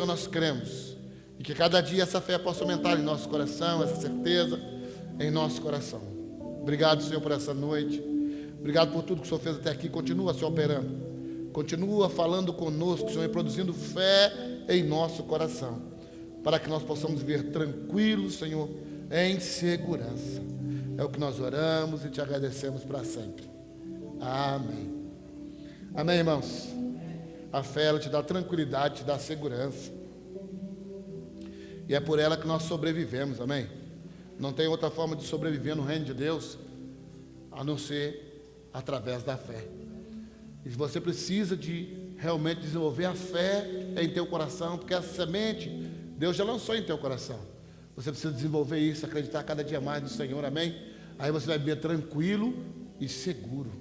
Senhor, nós cremos. E que cada dia essa fé possa aumentar em nosso coração, essa certeza em nosso coração. Obrigado, Senhor, por essa noite. Obrigado por tudo que o Senhor fez até aqui. Continua, Senhor, operando. Continua falando conosco, Senhor, e produzindo fé em nosso coração. Para que nós possamos viver tranquilos, Senhor, em segurança. É o que nós oramos e te agradecemos para sempre. Amém. Amém, irmãos? A fé, ela te dá tranquilidade, te dá segurança. E é por ela que nós sobrevivemos, amém? Não tem outra forma de sobreviver no reino de Deus, a não ser através da fé. E você precisa de realmente desenvolver a fé em teu coração, porque essa semente, Deus já lançou em teu coração. Você precisa desenvolver isso, acreditar cada dia mais no Senhor, amém? Aí você vai viver tranquilo e seguro,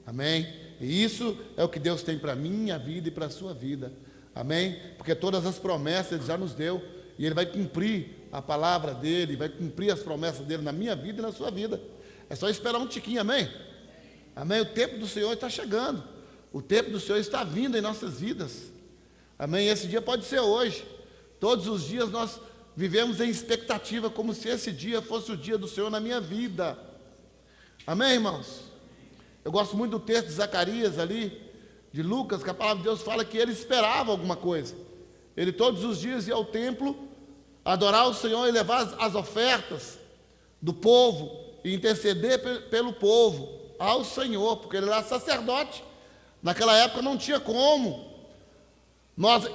amém? E isso é o que Deus tem para a minha vida e para a sua vida, amém? Porque todas as promessas Ele já nos deu, e Ele vai cumprir a palavra dEle, vai cumprir as promessas dEle na minha vida e na sua vida. É só esperar um tiquinho, amém? Amém? O tempo do Senhor está chegando, o tempo do Senhor está vindo em nossas vidas, amém? Esse dia pode ser hoje. Todos os dias nós vivemos em expectativa, como se esse dia fosse o dia do Senhor na minha vida, amém, irmãos? Eu gosto muito do texto de Zacarias ali, de Lucas, que a palavra de Deus fala que ele esperava alguma coisa. Ele todos os dias ia ao templo, adorar o Senhor e levar as ofertas do povo, e interceder pelo povo ao Senhor, porque ele era sacerdote. Naquela época não tinha como nós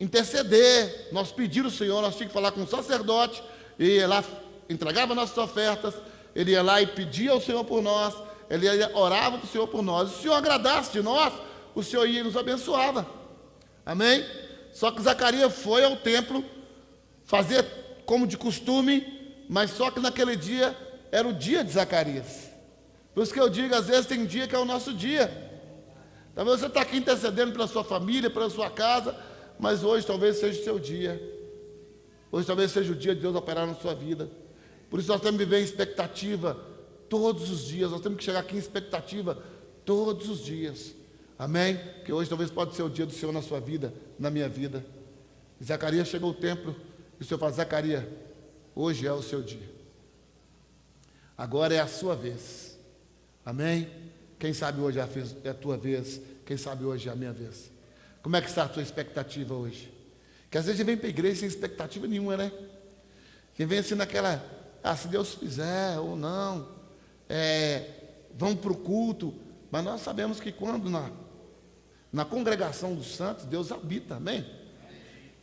interceder, nós pedir o Senhor, nós tínhamos que falar com o sacerdote, e ele lá entregava nossas ofertas, ele ia lá e pedia ao Senhor por nós, ele orava para o Senhor por nós. Se o Senhor agradasse de nós, o Senhor ia e nos abençoava, amém? Só que Zacarias foi ao templo fazer como de costume, mas só que naquele dia era o dia de Zacarias. Por isso que eu digo, às vezes tem dia que é o nosso dia. Talvez você está aqui intercedendo pela sua família, pela sua casa, mas hoje talvez seja o seu dia. Hoje talvez seja o dia de Deus operar na sua vida. Por isso nós temos que viver em expectativa todos os dias. Nós temos que chegar aqui em expectativa todos os dias. Amém? Porque hoje talvez pode ser o dia do Senhor na sua vida, na minha vida. E Zacarias chegou ao templo e o Senhor fala: Zacarias, hoje é o seu dia. Agora é a sua vez. Amém? Quem sabe hoje é a tua vez. Quem sabe hoje é a minha vez. Como é que está a tua expectativa hoje? Que às vezes a gente vem para a igreja sem expectativa nenhuma, né? Quem vem assim naquela, se Deus fizer ou não, vamos para o culto. Mas nós sabemos que quando na congregação dos santos, Deus habita, amém?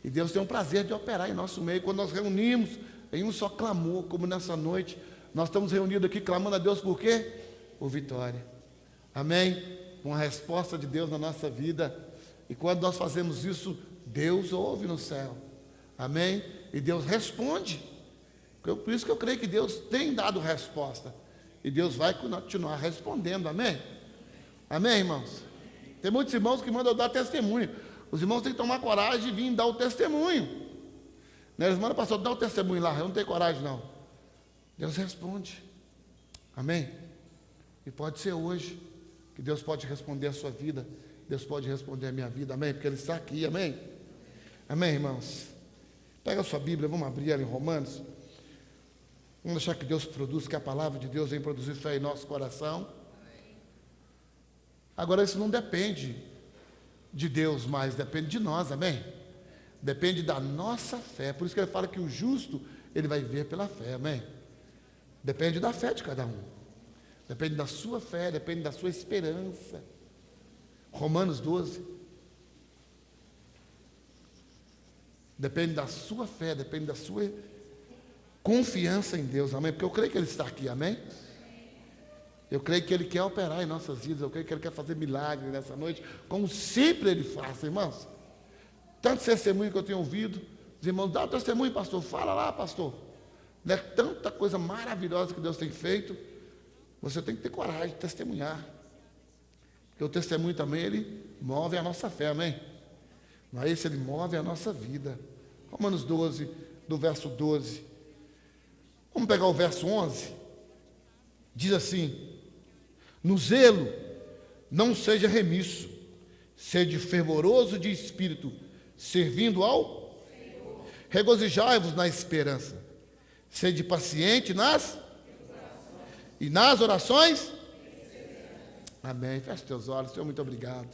E Deus tem um prazer de operar em nosso meio. Quando nós reunimos em um só clamor, como nessa noite, nós estamos reunidos aqui clamando a Deus por quê? Por vitória, amém? Com a resposta de Deus na nossa vida. E quando nós fazemos isso, Deus ouve no céu, amém? E Deus responde. Por isso que eu creio que Deus tem dado resposta, e Deus vai continuar respondendo, amém? Amém, irmãos? Tem muitos irmãos que mandam eu dar testemunho. Os irmãos têm que tomar coragem de vir dar o testemunho, né? Eles mandam, pastor, dá o testemunho lá. Eu não tenho coragem não. Deus responde, amém? E pode ser hoje que Deus pode responder a sua vida, Deus pode responder a minha vida, amém? Porque Ele está aqui, amém? Amém, irmãos? Pega a sua Bíblia, vamos abrir ela em Romanos. Vamos deixar que Deus produza, que a palavra de Deus vem produzir fé em nosso coração. Agora, isso não depende de Deus, mas depende de nós, amém? Depende da nossa fé. Por isso que ele fala que o justo, ele vai viver pela fé, amém? Depende da fé de cada um. Depende da sua fé, depende da sua esperança. Romanos 12. Depende da sua fé, depende da sua confiança em Deus, amém? Porque eu creio que Ele está aqui, amém? Eu creio que Ele quer operar em nossas vidas, eu creio que Ele quer fazer milagres nessa noite, como sempre Ele faz, irmãos. Tanto testemunho que eu tenho ouvido, os irmãos, dá o testemunho, pastor, fala lá, pastor. Não é tanta coisa maravilhosa que Deus tem feito, você tem que ter coragem de testemunhar. Porque o testemunho também, ele move a nossa fé, amém? Mas ele move a nossa vida. Romanos 12, do verso 12. Vamos pegar o verso 11. Diz assim: no zelo, não seja remisso, sede fervoroso de espírito, servindo ao regozijai-vos na esperança, sede paciente e nas orações. Amém. Feche teus olhos. Senhor, muito obrigado.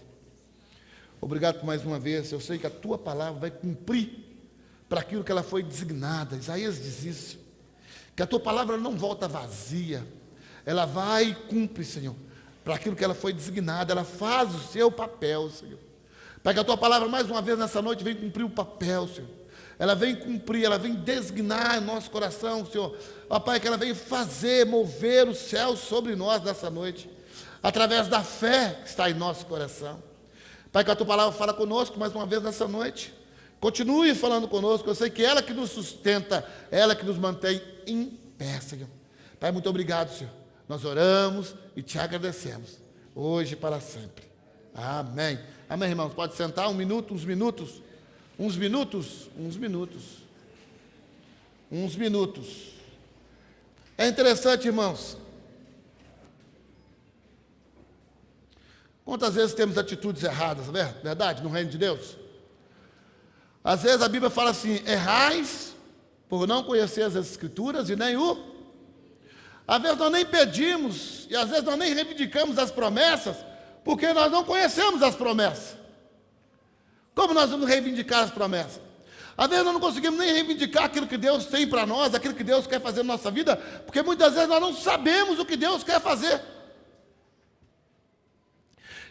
Obrigado por mais uma vez. Eu sei que a tua palavra vai cumprir para aquilo que ela foi designada. Isaías diz isso, que a tua palavra não volta vazia, ela vai e cumpre, Senhor, para aquilo que ela foi designada. Ela faz o seu papel, Senhor, para que a tua palavra mais uma vez nessa noite venha cumprir o papel, Senhor. Ela vem cumprir, ela vem designar nosso coração, Senhor. Ó Pai, que ela vem fazer, mover o céu sobre nós nessa noite, através da fé que está em nosso coração. Pai, que a tua palavra fala conosco mais uma vez nessa noite. Continue falando conosco. Eu sei que ela que nos sustenta, ela que nos mantém em pé, Senhor. Pai, muito obrigado, Senhor. Nós oramos e te agradecemos, hoje e para sempre. Amém. Amém, irmãos. Pode sentar, uns minutos. É interessante, irmãos. Quantas vezes temos atitudes erradas, verdade, no reino de Deus? Às vezes a Bíblia fala assim: errais por não conhecer as Escrituras e nem o... Às vezes nós nem pedimos, e às vezes nós nem reivindicamos as promessas, porque nós não conhecemos as promessas. Como nós vamos reivindicar as promessas? Às vezes nós não conseguimos nem reivindicar aquilo que Deus tem para nós, aquilo que Deus quer fazer na nossa vida, porque muitas vezes nós não sabemos o que Deus quer fazer.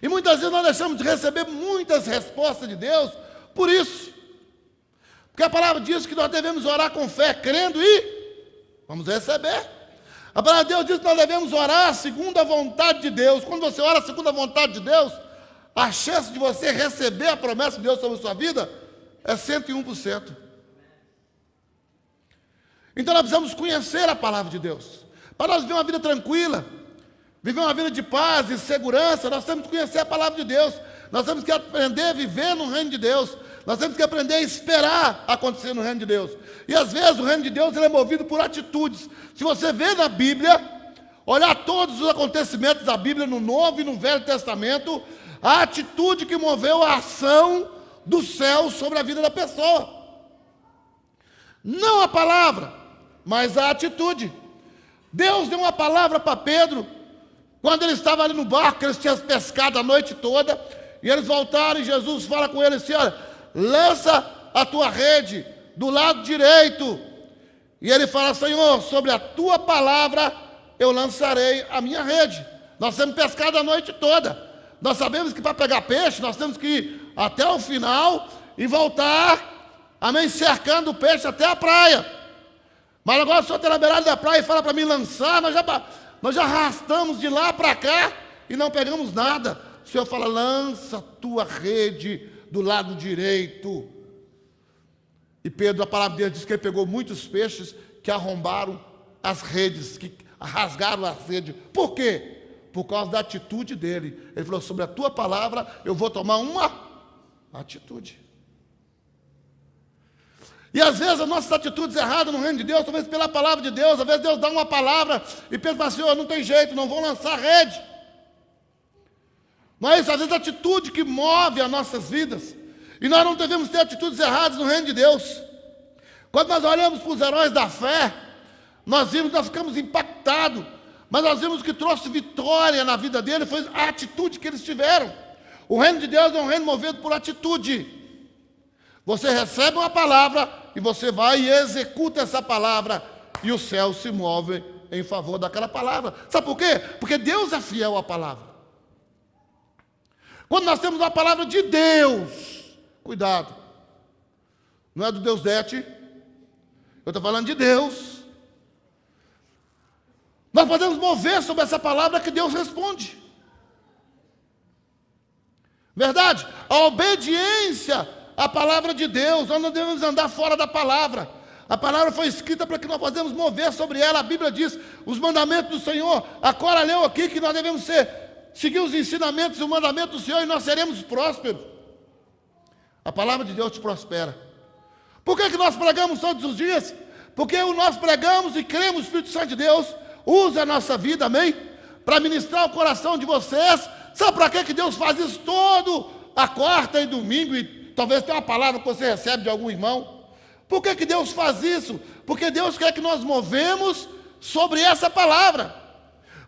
E muitas vezes nós deixamos de receber muitas respostas de Deus por isso. Porque a palavra diz que nós devemos orar com fé, crendo e vamos receber. A palavra de Deus diz que nós devemos orar segundo a vontade de Deus. Quando você ora segundo a vontade de Deus, a chance de você receber a promessa de Deus sobre a sua vida é 101%. Então nós precisamos conhecer a palavra de Deus. Para nós viver uma vida tranquila, viver uma vida de paz e segurança, nós temos que conhecer a palavra de Deus. Nós temos que aprender a viver no reino de Deus. Nós temos que aprender a esperar acontecer no reino de Deus. E às vezes o reino de Deus ele é movido por atitudes. Se você vê na Bíblia, olhar todos os acontecimentos da Bíblia no Novo e no Velho Testamento, a atitude que moveu a ação do céu sobre a vida da pessoa. Não a palavra, mas a atitude. Deus deu uma palavra para Pedro, quando ele estava ali no barco, eles tinham pescado a noite toda, e eles voltaram e Jesus fala com eles assim: olha, lança a tua rede do lado direito. E ele fala: Senhor, sobre a tua palavra eu lançarei a minha rede. Nós temos pescado a noite toda. Nós sabemos que para pegar peixe nós temos que ir até o final e voltar, amém, cercando o peixe até a praia. Mas agora o senhor está na beirada da praia e fala para mim lançar, nós já arrastamos de lá para cá e não pegamos nada. O senhor fala: lança a tua rede do lado direito. E Pedro, a palavra dele diz que ele pegou muitos peixes que arrombaram as redes, que rasgaram as redes. Por quê? Por causa da atitude dele. Ele falou: sobre a tua palavra eu vou tomar uma atitude. E às vezes as nossas atitudes erradas no reino de Deus, talvez pela palavra de Deus, às vezes Deus dá uma palavra e Pedro fala assim: oh, não tem jeito, não vão lançar a rede. Mas às vezes a atitude que move as nossas vidas. E nós não devemos ter atitudes erradas no reino de Deus. Quando nós olhamos para os heróis da fé, nós ficamos impactados. Mas nós vimos que trouxe vitória na vida dele foi a atitude que eles tiveram. O reino de Deus é um reino movido por atitude. Você recebe uma palavra e você vai e executa essa palavra, e o céu se move em favor daquela palavra. Sabe por quê? Porque Deus é fiel à palavra. Quando nós temos uma palavra de Deus, cuidado, não é do Deus Dete, eu estou falando de Deus. Nós podemos mover sobre essa palavra que Deus responde. Verdade? A obediência à palavra de Deus, nós não devemos andar fora da palavra. A palavra foi escrita para que nós possamos mover sobre ela. A Bíblia diz, os mandamentos do Senhor. A Cora leu aqui que nós devemos seguir os ensinamentos e o mandamento do Senhor e nós seremos prósperos. A palavra de Deus te prospera. Por que nós pregamos todos os dias? Porque nós pregamos e cremos, o Espírito Santo de Deus usa a nossa vida, amém? Para ministrar o coração de vocês. Sabe para que Deus faz isso todo a quarta e domingo e Talvez tenha uma palavra que você recebe de algum irmão. Por que Deus faz isso? Porque Deus quer que nós movemos sobre essa palavra.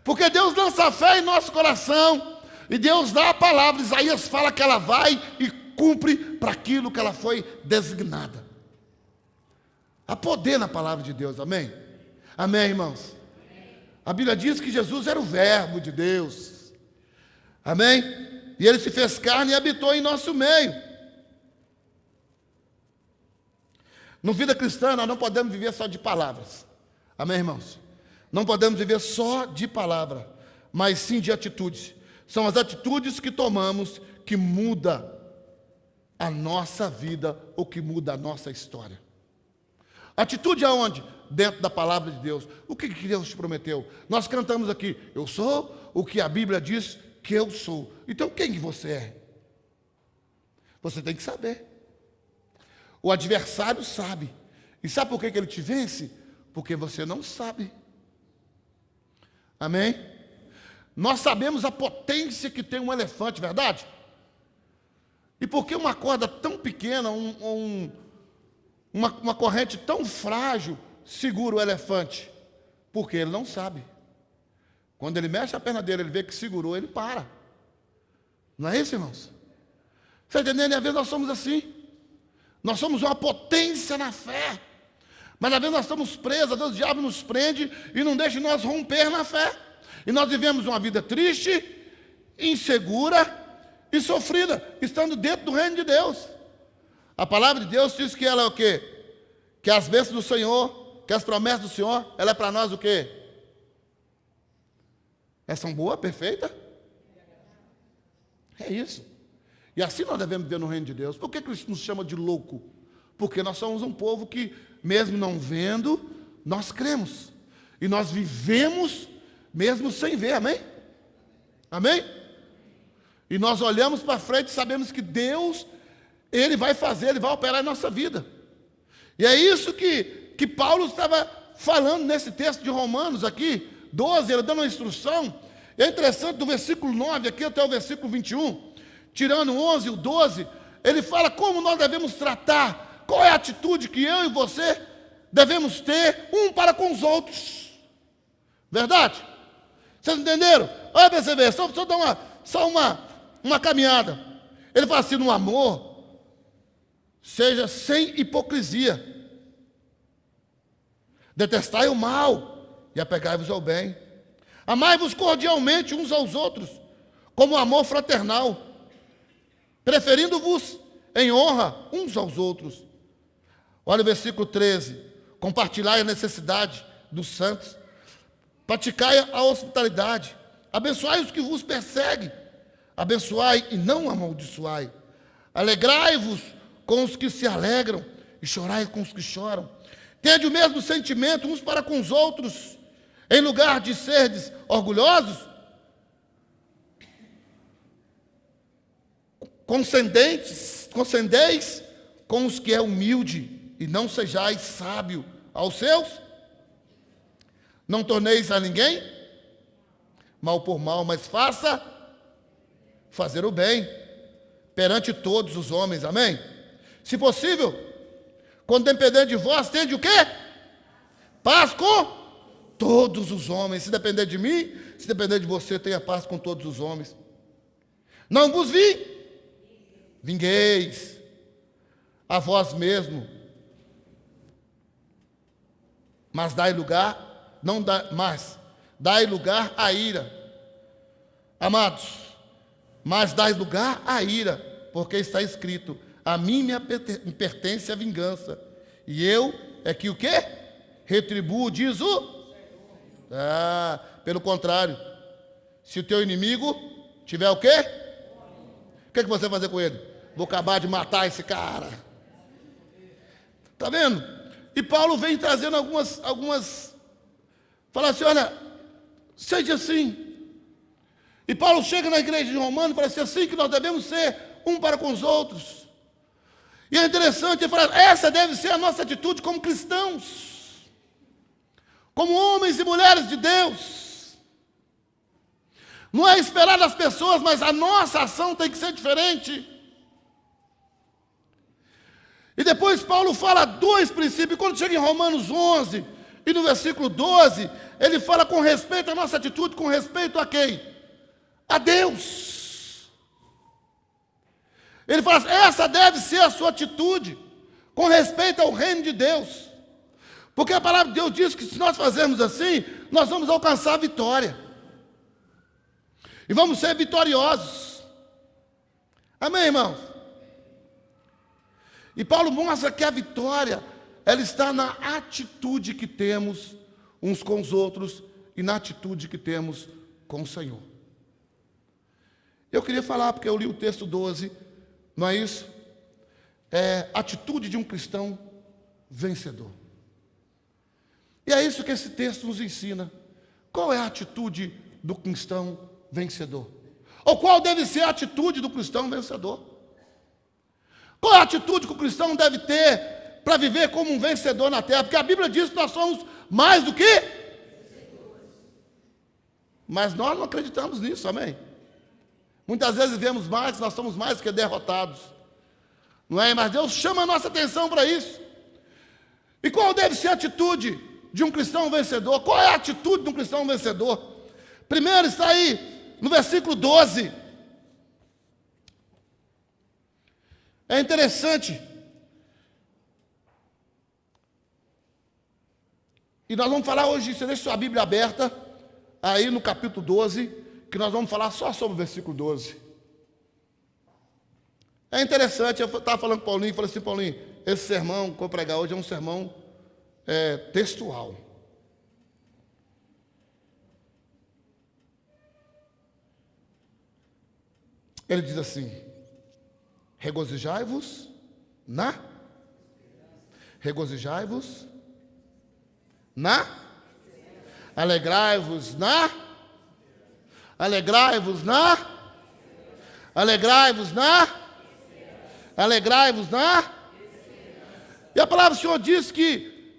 Porque Deus lança fé em nosso coração. E Deus dá a palavra. Isaías fala que ela vai e cumpre para aquilo que ela foi designada. Há poder na palavra de Deus, amém? Amém, irmãos? A Bíblia diz que Jesus era o verbo de Deus. Amém? E ele se fez carne e habitou em nosso meio. No vida cristã, nós não podemos viver só de palavras. Amém, irmãos? Não podemos viver só de palavra, mas sim de atitudes. São as atitudes que tomamos que muda a nossa vida ou que muda a nossa história. Atitude aonde? Dentro da palavra de Deus. O que Deus te prometeu? Nós cantamos aqui, eu sou o que a Bíblia diz que eu sou. Então quem você é? Você tem que saber. O adversário sabe. E sabe por que ele te vence? Porque você não sabe. Amém? Nós sabemos a potência que tem um elefante, verdade? E por que uma corda tão pequena, uma corrente tão frágil segura o elefante? Porque ele não sabe. Quando ele mexe a perna dele, ele vê que segurou, ele para. Não é isso, irmãos? Você está entendendo? E às vezes nós somos assim. Nós somos uma potência na fé. Mas às vezes nós estamos presos, às vezes o diabo nos prende e não deixa nós romper na fé. E nós vivemos uma vida triste, insegura e sofrida, estando dentro do reino de Deus. A palavra de Deus diz que ela é o quê? Que as bênçãos do Senhor, que as promessas do Senhor, ela é para nós o quê? Elas são boas, perfeitas? É isso. E assim nós devemos viver no reino de Deus. Por que Cristo nos chama de louco? Porque nós somos um povo que, mesmo não vendo, nós cremos. E nós vivemos mesmo sem ver, amém? Amém? E nós olhamos para frente e sabemos que Deus, Ele vai fazer, Ele vai operar em nossa vida. E é isso que Paulo estava falando nesse texto de Romanos aqui, 12, ele dando uma instrução. É interessante, do versículo 9 aqui até o versículo 21, tirando o 11 e o 12, ele fala como nós devemos tratar, qual é a atitude que eu e você devemos ter um para com os outros. Verdade? Vocês entenderam? Olha para você ver, só dar uma caminhada. Ele fala assim, no amor, seja sem hipocrisia. Detestai o mal e apegai-vos ao bem. Amai-vos cordialmente uns aos outros, como amor fraternal, preferindo-vos em honra uns aos outros. Olha o versículo 13. Compartilhai a necessidade dos santos, praticai a hospitalidade, abençoai os que vos perseguem, abençoai e não amaldiçoai. Alegrai-vos com os que se alegram e chorai com os que choram. Tende o mesmo sentimento uns para com os outros, em lugar de serdes orgulhosos, consendeis com os que é humilde, e não sejais sábio aos seus. Não torneis a ninguém mal por mal, mas fazer o bem perante todos os homens, amém? Se possível, quando depender de vós, tende o quê? Paz com todos os homens. Se depender de mim, se depender de você, tenha paz com todos os homens. Não vos vingueis a vós mesmo, mas dai lugar à ira. Amados, mas dai lugar à ira, porque está escrito, a mim me pertence a vingança, e eu é que o quê? Retribuo, diz o... pelo contrário, se o teu inimigo tiver o quê? O que você vai fazer com ele? Vou acabar de matar esse cara. Está vendo? E Paulo vem trazendo algumas... Fala assim, olha, seja assim. E Paulo chega na igreja de Romanos e fala assim que nós devemos ser um para com os outros. E é interessante, ele fala, essa deve ser a nossa atitude como cristãos, como homens e mulheres de Deus. Não é esperar das pessoas, mas a nossa ação tem que ser diferente. E depois Paulo fala dois princípios. Quando chega em Romanos 11 e no versículo 12, ele fala com respeito à nossa atitude, com respeito a quem? A Deus. Ele fala, essa deve ser a sua atitude, com respeito ao reino de Deus. Porque a palavra de Deus diz que se nós fazermos assim, nós vamos alcançar a vitória. E vamos ser vitoriosos. Amém, irmãos? E Paulo mostra que a vitória, ela está na atitude que temos uns com os outros e na atitude que temos com o Senhor. Eu queria falar, porque eu li o texto 12, não é isso? É atitude de um cristão vencedor. E é isso que esse texto nos ensina. Qual é a atitude do cristão vencedor? Ou qual deve ser a atitude do cristão vencedor? Qual é a atitude que o cristão deve ter para viver como um vencedor na terra? Porque a Bíblia diz que nós somos mais do que vencedores. Mas nós não acreditamos nisso, amém? Muitas vezes vemos mais, nós somos mais do que derrotados. Não é? Mas Deus chama a nossa atenção para isso. E qual deve ser a atitude de um cristão vencedor? Qual é a atitude de um cristão vencedor? Primeiro está aí no versículo 12. É interessante. E nós vamos falar hoje, você deixa sua Bíblia aberta, aí no capítulo 12, que nós vamos falar só sobre o versículo 12. É interessante, eu estava falando com o Paulinho, falei assim, Paulinho, esse sermão que eu vou pregar hoje é um sermão textual. Ele diz assim, regozijai-vos na alegrai-vos na e a palavra do Senhor diz que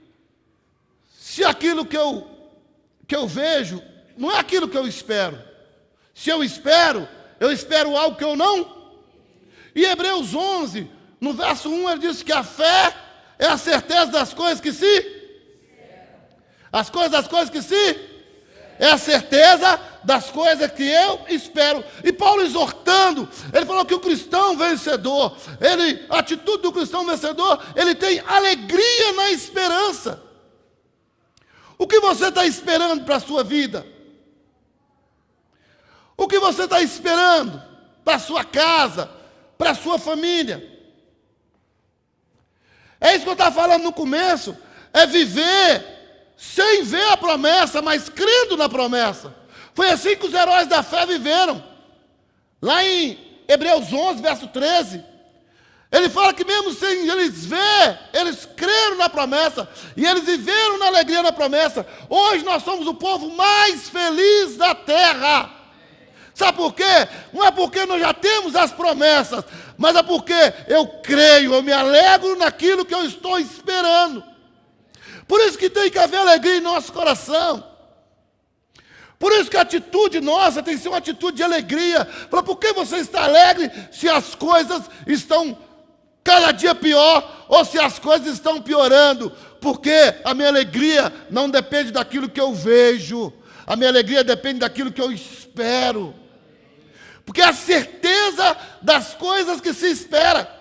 se aquilo que eu vejo não é aquilo que eu espero, se eu espero algo que eu não. E Hebreus 11, no verso 1, ele diz que a fé é a certeza das coisas que se... É a certeza das coisas que eu espero. E Paulo exortando, ele falou que o cristão vencedor, a atitude do cristão vencedor, ele tem alegria na esperança. O que você está esperando para a sua vida? O que você está esperando para a sua casa, para a sua família? É isso que eu estava falando no começo, é viver sem ver a promessa, mas crendo na promessa. Foi assim que os heróis da fé viveram. Lá em Hebreus 11, verso 13, ele fala que mesmo sem eles ver, eles creram na promessa, e eles viveram na alegria da promessa. Hoje nós somos o povo mais feliz da terra. Sabe por quê? Não é porque nós já temos as promessas, mas é porque eu creio, eu me alegro naquilo que eu estou esperando. Por isso que tem que haver alegria em nosso coração. Por isso que a atitude nossa tem que ser uma atitude de alegria. Por que você está alegre se as coisas estão cada dia pior, ou se as coisas estão piorando? Porque a minha alegria não depende daquilo que eu vejo. A minha alegria depende daquilo que eu espero. Porque a certeza das coisas que se espera.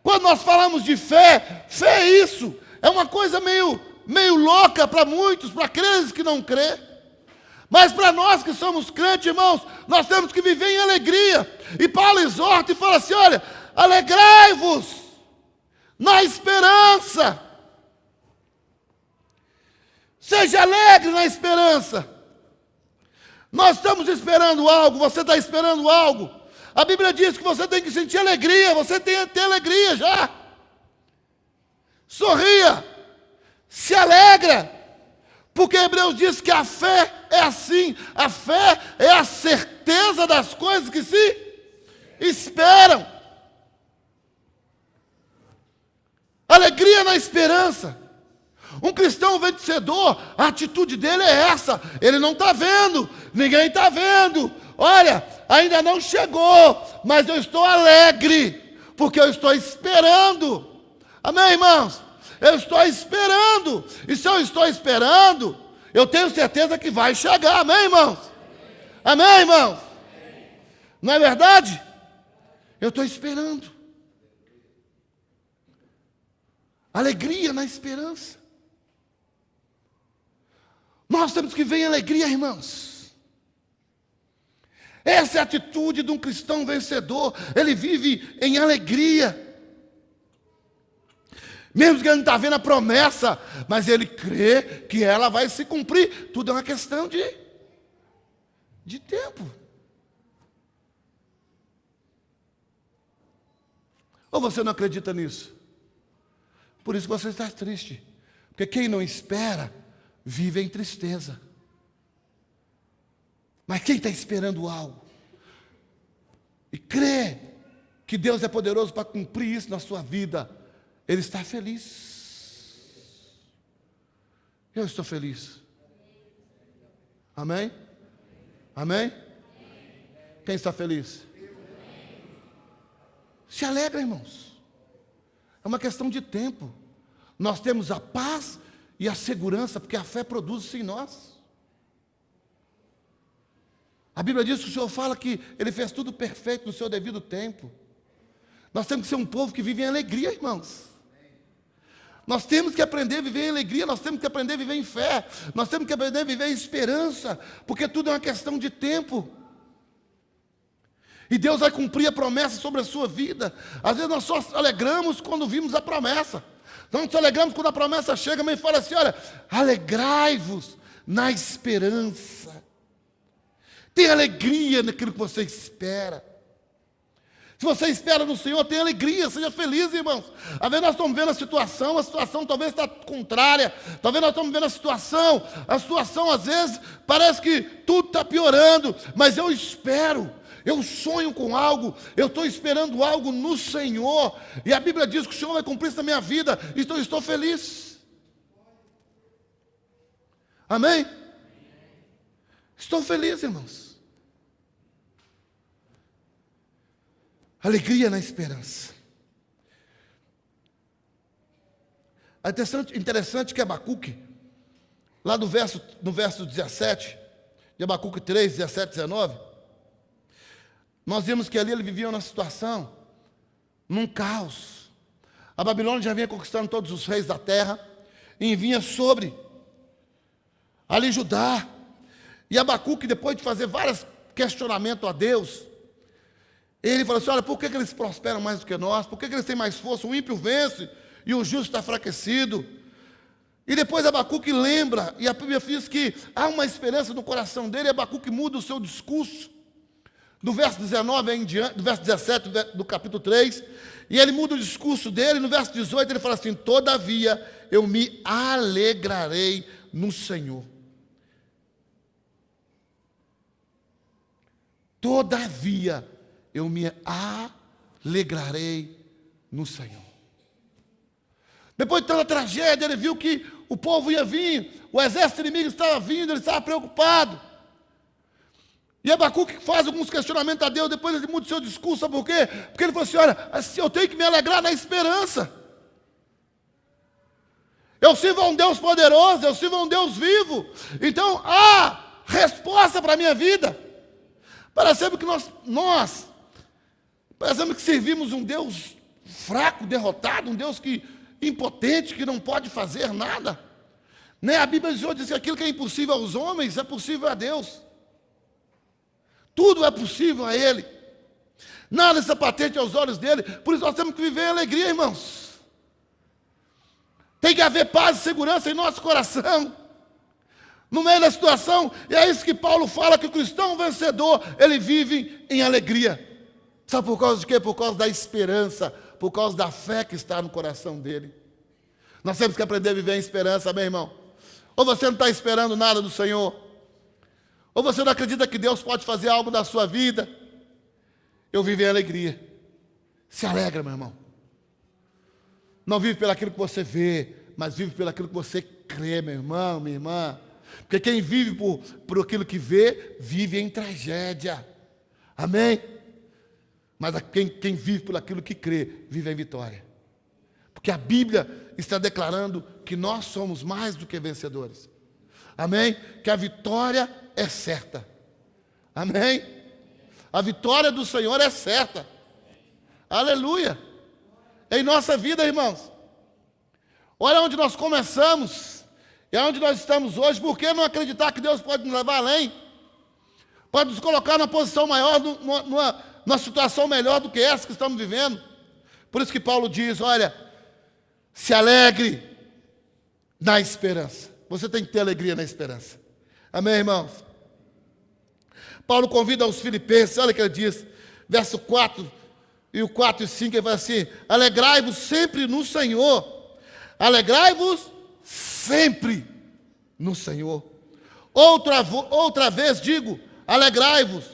Quando nós falamos de fé, fé é isso. É uma coisa meio louca para muitos, para crentes que não crê. Mas para nós que somos crentes, irmãos, nós temos que viver em alegria. E Paulo exorta e fala assim, olha, alegrai-vos na esperança. Seja alegre na esperança. Nós estamos esperando algo, você está esperando algo. A Bíblia diz que você tem que sentir alegria, você tem que ter alegria já. Sorria, se alegra, porque Hebreus diz que a fé é assim, a fé é a certeza das coisas que se esperam. Alegria na esperança. Um cristão vencedor, a atitude dele é essa. Ele não está vendo, ninguém está vendo. Olha, ainda não chegou, mas eu estou alegre, porque eu estou esperando Amém, irmãos? Eu estou esperando. E se eu estou esperando, eu tenho certeza que vai chegar. Amém, irmãos? Amém, irmãos? Não é verdade? Eu estou esperando. Alegria na esperança. Nós temos que ver em alegria, irmãos. Essa é a atitude de um cristão vencedor. Ele vive em alegria. Mesmo que ele não está vendo a promessa, mas ele crê que ela vai se cumprir. Tudo é uma questão de tempo. Ou você não acredita nisso? Por isso que você está triste. Porque quem não espera, vive em tristeza. Mas quem está esperando algo e crê que Deus é poderoso para cumprir isso na sua vida, ele está feliz. Eu estou feliz. Amém? Amém? Quem está feliz? Se alegra, irmãos. É uma questão de tempo. Nós temos a paz e a segurança, porque a fé produz isso em nós. A Bíblia diz que o Senhor fala que Ele fez tudo perfeito no seu devido tempo. Nós temos que ser um povo que vive em alegria, irmãos. Nós temos que aprender a viver em alegria, nós temos que aprender a viver em fé, nós temos que aprender a viver em esperança, porque tudo é uma questão de tempo. E Deus vai cumprir a promessa sobre a sua vida. Às vezes nós só alegramos quando vimos a promessa. Nós nos alegramos quando a promessa chega, mas fala assim, olha, alegrai-vos na esperança. Tenha alegria naquilo que você espera. Se você espera no Senhor, tenha alegria, seja feliz, irmãos. Às vezes nós estamos vendo a situação talvez está contrária. Talvez nós estamos vendo a situação às vezes parece que tudo está piorando, mas eu espero. Eu sonho com algo, eu estou esperando algo no Senhor, e a Bíblia diz que o Senhor vai cumprir isso na minha vida, então eu estou feliz. Amém? Estou feliz, irmãos. Alegria na esperança. É interessante que Abacuque, lá no verso 17, de Abacuque 3, 17, 19, nós vimos que ali ele vivia uma situação, num caos. A Babilônia já vinha conquistando todos os reis da terra, e vinha sobre ali Judá. E Abacuque, depois de fazer vários questionamentos a Deus, ele falou assim, olha, por que eles prosperam mais do que nós? Por que eles têm mais força? O ímpio vence e o justo está enfraquecido. E depois Abacuque lembra, e a Bíblia diz que há uma esperança no coração dele, e Abacuque muda o seu discurso. Do verso 19 em diante, do verso 17 do capítulo 3, e ele muda o discurso dele. No verso 18 ele fala assim, todavia eu me alegrarei no Senhor. Todavia eu me alegrarei no Senhor. Depois de toda a tragédia, ele viu que o povo ia vir, o exército inimigo estava vindo, ele estava preocupado. E Abacuque faz alguns questionamentos a Deus, depois ele muda o seu discurso, sabe por quê? Porque ele falou assim, olha, eu tenho que me alegrar na esperança. Eu sirvo a um Deus poderoso, eu sirvo a um Deus vivo. Então, há resposta para a minha vida. Parecemos que parecemos que servimos um Deus fraco, derrotado, um Deus impotente, que não pode fazer nada. Né? A Bíblia diz que aquilo que é impossível aos homens é possível a Deus. Tudo é possível a Ele. Nada está patente aos olhos dEle. Por isso nós temos que viver em alegria, irmãos. Tem que haver paz e segurança em nosso coração. No meio da situação, e é isso que Paulo fala, que o cristão vencedor, ele vive em alegria. Sabe por causa de quê? Por causa da esperança, por causa da fé que está no coração dele. Nós temos que aprender a viver em esperança, meu irmão. Ou você não está esperando nada do Senhor, ou você não acredita que Deus pode fazer algo na sua vida. Eu vivo em alegria. Se alegra, meu irmão. Não vive pelaquilo que você vê, mas vive pelaquilo que você crê, meu irmão, minha irmã. Porque quem vive por aquilo que vê, vive em tragédia. Amém? Mas quem vive por aquilo que crê, vive em vitória. Porque a Bíblia está declarando que nós somos mais do que vencedores. Amém? Que a vitória é certa. Amém? A vitória do Senhor é certa. Aleluia. Em nossa vida, irmãos. Olha onde nós começamos e aonde nós estamos hoje. Por que não acreditar que Deus pode nos levar além? Pode nos colocar numa posição maior, numa situação melhor do que essa que estamos vivendo. Por isso que Paulo diz, olha, se alegre na esperança. Você tem que ter alegria na esperança. Amém, irmãos? Paulo convida os filipenses, olha o que ele diz, verso 4 e o 4 e 5, ele fala assim, alegrai-vos sempre no Senhor. Alegrai-vos sempre no Senhor. Outra vez digo, alegrai-vos.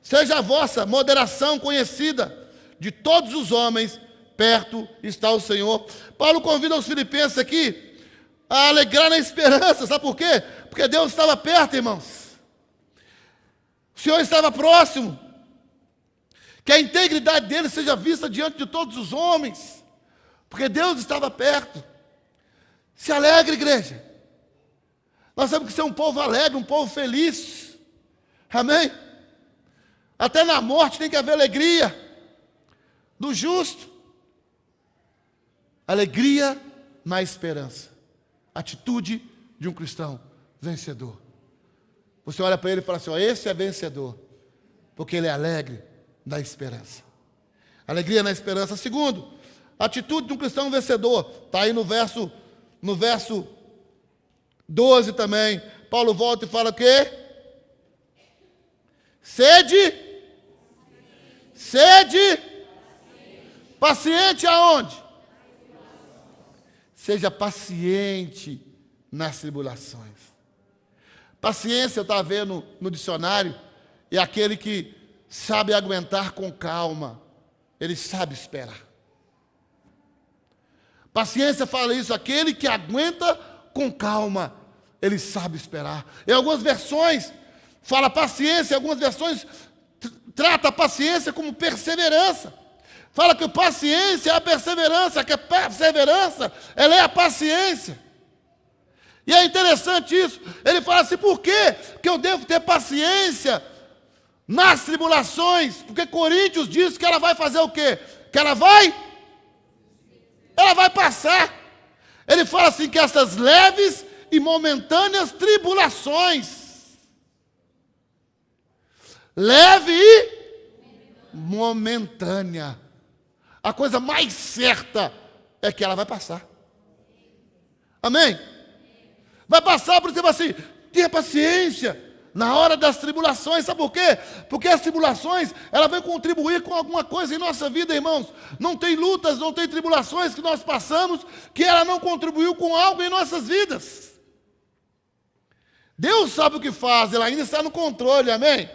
Seja a vossa moderação conhecida de todos os homens, perto está o Senhor. Paulo convida os filipenses aqui a alegrar na esperança. Sabe por quê? Porque Deus estava perto, irmãos. O Senhor estava próximo. Que a integridade dele seja vista diante de todos os homens. Porque Deus estava perto. Se alegre, igreja. Nós temos que ser um povo alegre, um povo feliz. Amém? Até na morte tem que haver alegria do justo. Alegria na esperança. Atitude de um cristão vencedor. Você olha para ele e fala assim, ó, esse é vencedor, porque ele é alegre na esperança. Alegria na esperança. Segundo, atitude de um cristão vencedor. Está aí no verso 12 também. Paulo volta e fala o quê? Sede. Paciente aonde? Seja paciente nas tribulações. Paciência, eu estava vendo no dicionário, é aquele que sabe aguentar com calma. Ele sabe esperar. Paciência fala isso, aquele que aguenta com calma. Ele sabe esperar. Em algumas versões, fala paciência, em algumas versões, trata a paciência como perseverança. Fala que paciência é a perseverança, que a perseverança, ela é a paciência. E é interessante isso. Ele fala assim, por quê que eu devo ter paciência nas tribulações? Porque Coríntios diz que ela vai fazer o quê? Que ela vai passar. Ele fala assim que essas leves e momentâneas tribulações. Leve e momentânea. A coisa mais certa é que ela vai passar. Amém? Vai passar, por exemplo assim, tenha paciência na hora das tribulações. Sabe por quê? Porque as tribulações, ela vão contribuir com alguma coisa em nossa vida, irmãos. Não tem lutas, não tem tribulações que nós passamos que ela não contribuiu com algo em nossas vidas. Deus sabe o que faz, ela ainda está no controle, amém?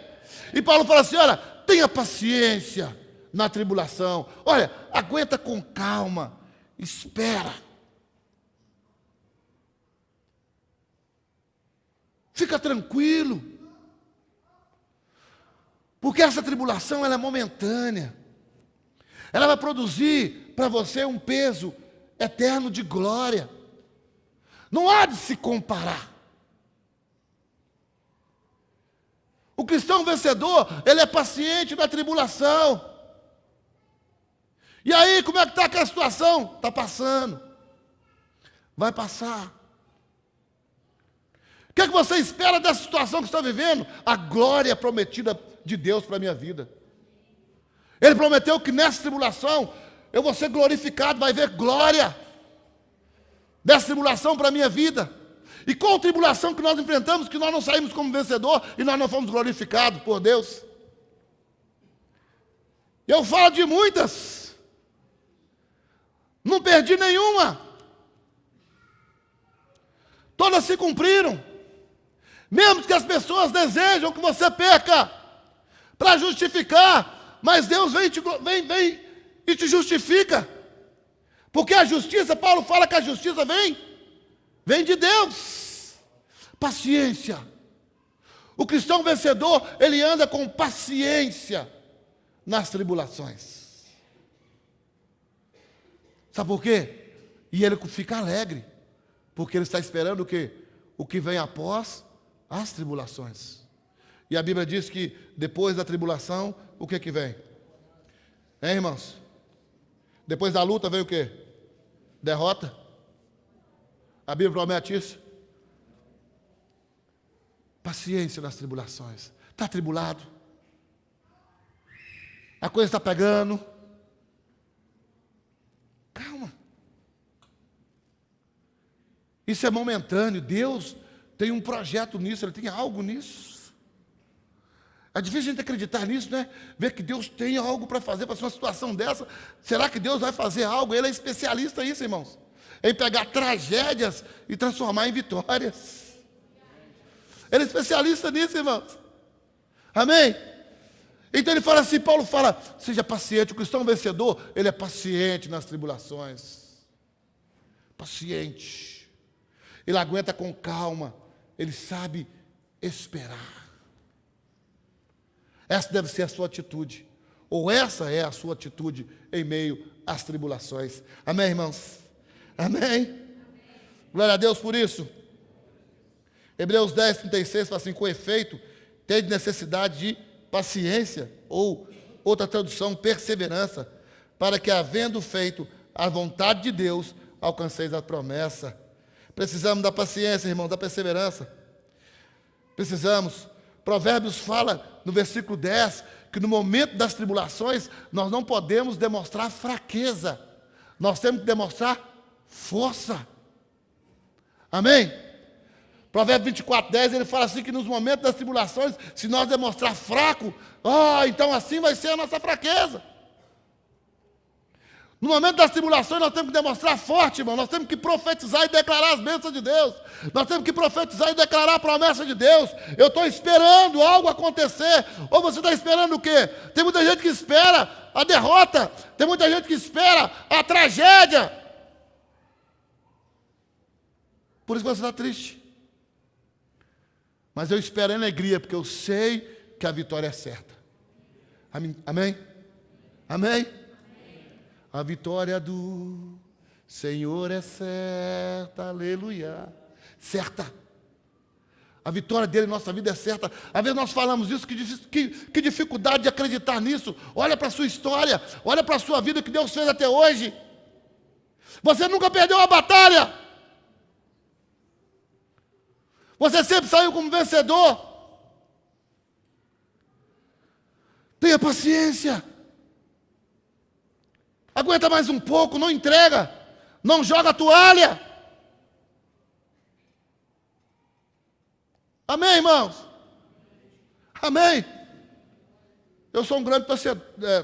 E Paulo fala assim, olha, tenha paciência na tribulação. Olha, aguenta com calma, espera. Fica tranquilo. Porque essa tribulação ela é momentânea. Ela vai produzir para você um peso eterno de glória. Não há de se comparar. O cristão vencedor, ele é paciente na tribulação. E aí, como é que está aquela situação? Está passando. Vai passar. O que é que você espera dessa situação que está vivendo? A glória prometida de Deus para a minha vida. Ele prometeu que nessa tribulação eu vou ser glorificado, vai ver glória dessa tribulação para a minha vida. E qual tribulação que nós enfrentamos, que nós não saímos como vencedor e nós não fomos glorificados por Deus? Eu falo de muitas. Não perdi nenhuma. Todas se cumpriram. Mesmo que as pessoas desejam que você perca para justificar, mas Deus vem e te justifica. Porque a justiça, Paulo fala que a justiça vem de Deus. Paciência. O cristão vencedor, ele anda com paciência nas tribulações. Sabe por quê? E ele fica alegre, porque ele está esperando o quê? O que vem após as tribulações. E a Bíblia diz que depois da tribulação, o que vem? Hein, irmãos? Depois da luta vem o quê? Derrota. A Bíblia promete isso. Paciência nas tribulações. Está tribulado? A coisa está pegando? Calma. Isso é momentâneo. Deus tem um projeto nisso, Ele tem algo nisso. É difícil a gente acreditar nisso, né? Ver que Deus tem algo para fazer para uma situação dessa. Será que Deus vai fazer algo? Ele é especialista nisso, irmãos. Em pegar tragédias e transformar em vitórias. Ele é especialista nisso, irmãos. Amém? Então ele fala assim, Paulo fala, seja paciente. O cristão vencedor, ele é paciente nas tribulações. Paciente. Ele aguenta com calma. Ele sabe esperar. Essa deve ser a sua atitude. Ou essa é a sua atitude em meio às tribulações. Amém, irmãos? Amém? Glória a Deus por isso. Hebreus 10, 36 fala assim, com efeito, tende necessidade de paciência, ou outra tradução, perseverança, para que, havendo feito a vontade de Deus, alcanceis a promessa. Precisamos da paciência, irmãos, da perseverança. Precisamos. Provérbios fala, no versículo 10, que no momento das tribulações, nós não podemos demonstrar fraqueza. Nós temos que demonstrar força. Amém? Provérbios 24, 10, ele fala assim que nos momentos das tribulações, se nós demonstrar fraco, então assim vai ser a nossa fraqueza. No momento das tribulações, nós temos que demonstrar forte, irmão. Nós temos que profetizar e declarar as bênçãos de Deus. Nós temos que profetizar e declarar a promessa de Deus. Eu estou esperando algo acontecer. Ou você está esperando o quê? Tem muita gente que espera a derrota. Tem muita gente que espera a tragédia. Por isso que você está triste. Mas eu espero em alegria, porque eu sei que a vitória é certa. Amém? Amém? A vitória do Senhor é certa, aleluia. Certa. A vitória dele em nossa vida é certa. Às vezes nós falamos isso, que dificuldade de acreditar nisso. Olha para a sua história, olha para a sua vida, o que Deus fez até hoje. Você nunca perdeu uma batalha. Você sempre saiu como vencedor. Tenha paciência. Aguenta mais um pouco, não entrega, não joga a toalha. Amém, irmãos? Amém? Eu sou um grande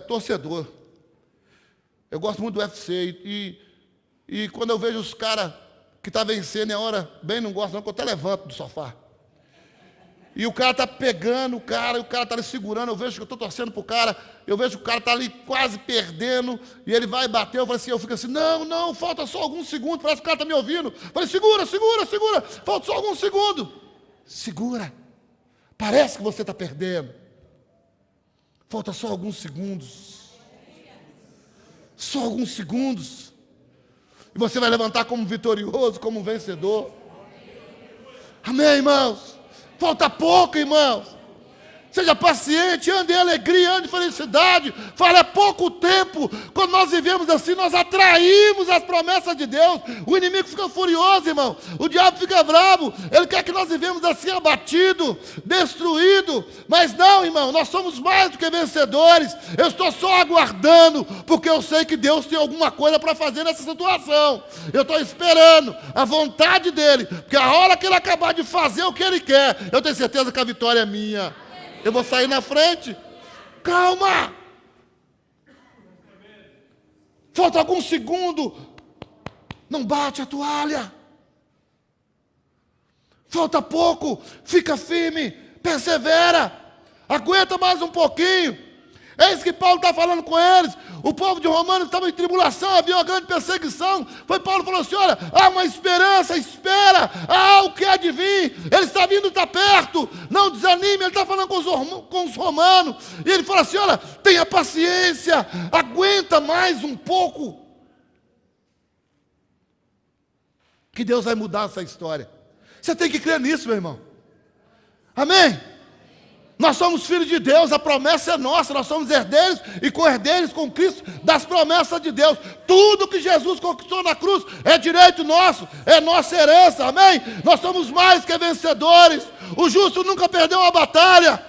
torcedor. Eu gosto muito do UFC e quando eu vejo os caras que estão vencendo, é hora, bem não gosto não, que eu até levanto do sofá. E o cara está pegando o cara, e o cara está ali segurando, eu vejo que eu estou torcendo para o cara, eu vejo que o cara está ali quase perdendo, e ele vai bater, eu fico assim, não, falta só alguns segundos, parece que o cara está me ouvindo. Eu falei, segura, falta só alguns segundos. Segura, parece que você está perdendo. Falta só alguns segundos. Só alguns segundos. E você vai levantar como vitorioso, como vencedor. Amém, irmãos? Falta pouco, irmãos. Seja paciente, ande em alegria, ande em felicidade. Fale, é pouco tempo. Quando nós vivemos assim, nós atraímos as promessas de Deus. O inimigo fica furioso, irmão. O diabo fica bravo. Ele quer que nós vivemos assim, abatido, destruído. Mas não, irmão, nós somos mais do que vencedores. Eu estou só aguardando, porque eu sei que Deus tem alguma coisa para fazer nessa situação. Eu estou esperando a vontade dEle. Porque a hora que Ele acabar de fazer o que Ele quer, eu tenho certeza que a vitória é minha. Eu vou sair na frente. Calma. Falta algum segundo. Não bate a toalha. Falta pouco. Fica firme. Persevera. Aguenta mais um pouquinho. É isso que Paulo está falando com eles. O povo de Romanos estava em tribulação, havia uma grande perseguição. Foi Paulo falou assim, olha, há uma esperança, espera, há o que há de vir. Ele está vindo, está perto, não desanime. Ele está falando com os romanos. E ele fala assim, olha, tenha paciência, aguenta mais um pouco. que Deus vai mudar essa história. Você tem que crer nisso, meu irmão. Amém? Nós somos filhos de Deus, a promessa é nossa, nós somos herdeiros e co-herdeiros com Cristo das promessas de Deus. Tudo que Jesus conquistou na cruz é direito nosso, é nossa herança, amém? Nós somos mais que vencedores. O justo nunca perdeu uma batalha.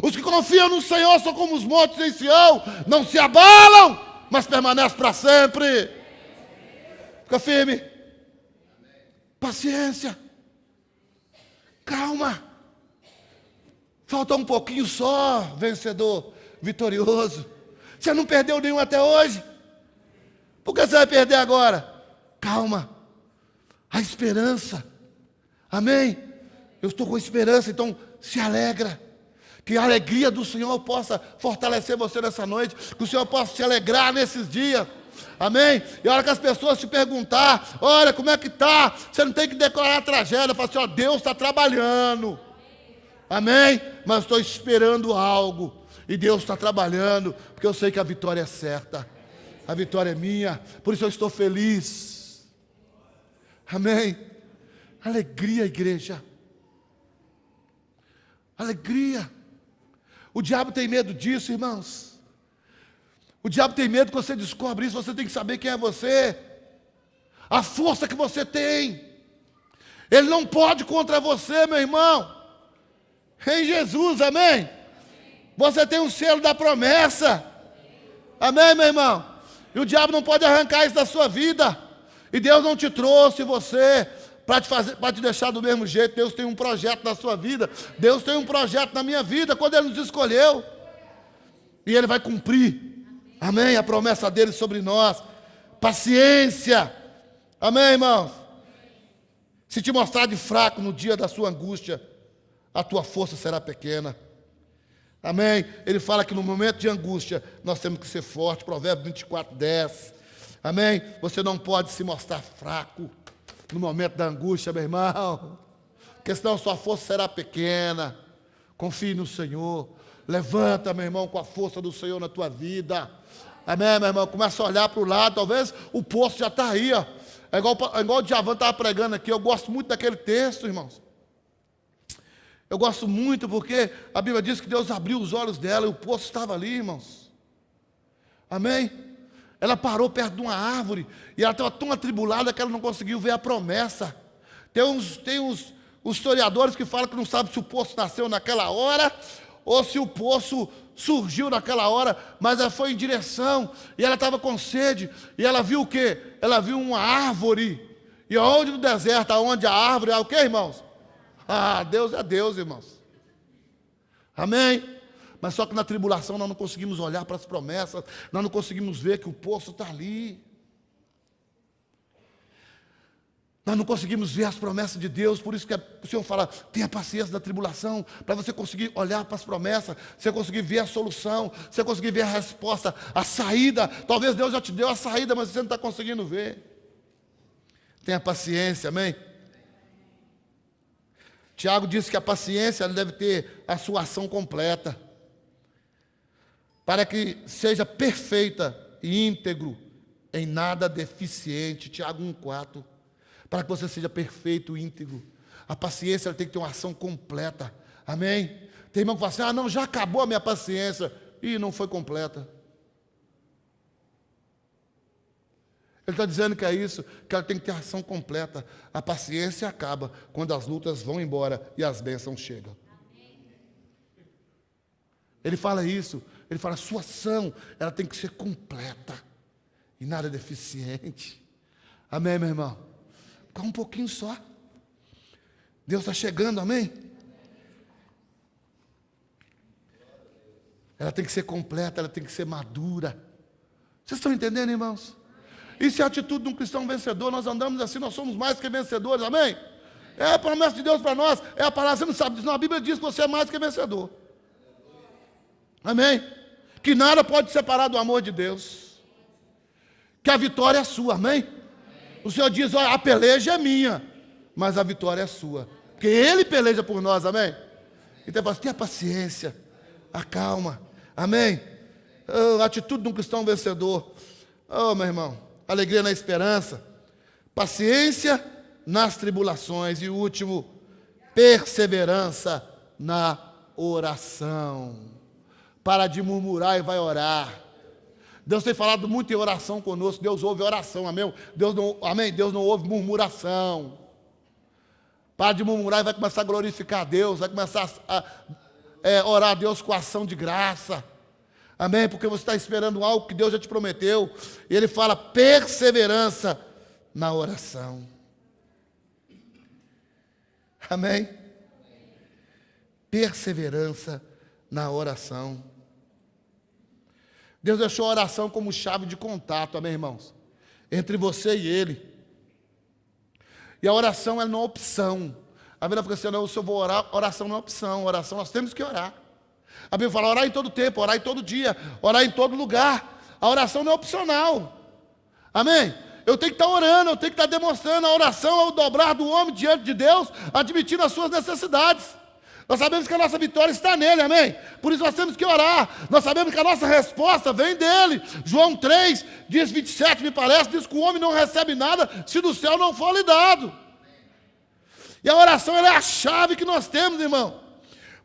Os que confiam no Senhor são como os montes em Sião, não se abalam, mas permanecem para sempre. Fica firme. Paciência. Calma. Falta um pouquinho só, vencedor, vitorioso. Você não perdeu nenhum até hoje. Por que você vai perder agora? Calma. A esperança. Amém? Eu estou com esperança, então se alegra. Que a alegria do Senhor possa fortalecer você nessa noite. Que o Senhor possa te alegrar nesses dias. Amém? E a hora que as pessoas te perguntar, olha, como é que está? Você não tem que declarar a tragédia. Fala assim, ó, Deus está trabalhando. Amém? Mas estou esperando algo. E Deus está trabalhando. Porque eu sei que a vitória é certa. A vitória é minha. Por isso eu estou feliz. Amém? Alegria, igreja. Alegria. O diabo tem medo disso, irmãos. O diabo tem medo que você descobre isso. Você tem que saber quem é você. A força que você tem. Ele não pode contra você, meu irmão. Em Jesus, amém? Você tem um selo da promessa. Amém, meu irmão? E o diabo não pode arrancar isso da sua vida. E Deus não te trouxe você para te deixar do mesmo jeito. Deus tem um projeto na sua vida. Deus tem um projeto na minha vida, quando Ele nos escolheu. E Ele vai cumprir. Amém? A promessa dEle sobre nós. Paciência. Amém, irmãos? Se te mostrar de fraco no dia da sua angústia, a tua força será pequena. Amém? Ele fala que no momento de angústia, nós temos que ser fortes. Provérbios 24:10. Amém? Você não pode se mostrar fraco no momento da angústia, meu irmão, porque senão sua força será pequena. Confie no Senhor. Levanta, meu irmão, com a força do Senhor na tua vida. Amém, meu irmão? Começa a olhar para o lado. Talvez o poço já está aí, ó. É igual o Djavan estava pregando aqui. Eu gosto muito daquele texto, irmãos. Eu gosto muito porque a Bíblia diz que Deus abriu os olhos dela e o poço estava ali, irmãos. Amém? Ela parou perto de uma árvore e ela estava tão atribulada que ela não conseguiu ver a promessa. Tem uns historiadores que falam que não sabem se o poço nasceu naquela hora ou se o poço surgiu naquela hora, mas ela foi em direção e ela estava com sede e ela viu o quê? Ela viu uma árvore. E onde no deserto, onde a árvore é o quê, irmãos? Ah, Deus é Deus, irmãos. Amém? Mas só que na tribulação nós não conseguimos olhar para as promessas, nós não conseguimos ver que o poço está ali. Nós não conseguimos ver as promessas de Deus, por isso que o Senhor fala, tenha paciência da tribulação, para você conseguir olhar para as promessas, você conseguir ver a solução, você conseguir ver a resposta, a saída. Talvez Deus já te deu a saída, mas você não está conseguindo ver. Tenha paciência, amém? Tiago disse que a paciência deve ter a sua ação completa, para que seja perfeita e íntegro, em nada deficiente. Tiago 1,4. Para que você seja perfeito e íntegro. A paciência tem que ter uma ação completa. Amém? Tem irmão que fala assim, ah não, já acabou a minha paciência. E não foi completa. Ele está dizendo que é isso, que ela tem que ter ação completa. A paciência acaba quando as lutas vão embora e as bênçãos chegam. Ele fala isso, ele fala, a sua ação, ela tem que ser completa e nada deficiente. Amém, meu irmão? Fica um pouquinho só. Deus está chegando, amém? Ela tem que ser completa, ela tem que ser madura. Vocês estão entendendo, irmãos? Isso é a atitude de um cristão vencedor. Nós andamos assim, nós somos mais que vencedores, amém? É a promessa de Deus para nós, é a palavra, você não sabe disso, não, a Bíblia diz que você é mais que vencedor. Amém? Que nada pode separar do amor de Deus. Que a vitória é sua, amém? O Senhor diz, olha, a peleja é minha, mas a vitória é sua. Porque Ele peleja por nós, amém? Então, tenha paciência, acalma, amém? Oh, a atitude de um cristão vencedor. Oh, meu irmão, alegria na esperança, paciência nas tribulações. E o último, perseverança na oração. Para de murmurar e vai orar. Deus tem falado muito em oração conosco. Deus ouve oração, amém? Deus não ouve murmuração. Para de murmurar e vai começar a glorificar a Deus. Vai começar a orar a Deus com ação de graça. Amém? Porque você está esperando algo que Deus já te prometeu. E Ele fala perseverança na oração. Amém? Perseverança na oração. Deus deixou a oração como chave de contato, amém, irmãos? Entre você e Ele. E a oração não é uma opção. A Bíblia fala assim, não, se eu vou orar, oração não é opção. Oração nós temos que orar. A Bíblia fala orar em todo tempo, orar em todo dia, orar em todo lugar. A oração não é opcional. Amém? Eu tenho que estar orando, eu tenho que estar demonstrando. A oração é o dobrar do homem diante de Deus, admitindo as suas necessidades. Nós sabemos que a nossa vitória está nele, amém? Por isso nós temos que orar. Nós sabemos que a nossa resposta vem dele. João 3, diz 27, me parece, diz que o homem não recebe nada se do céu não for lhe dado. E a oração ela é a chave que nós temos, irmão.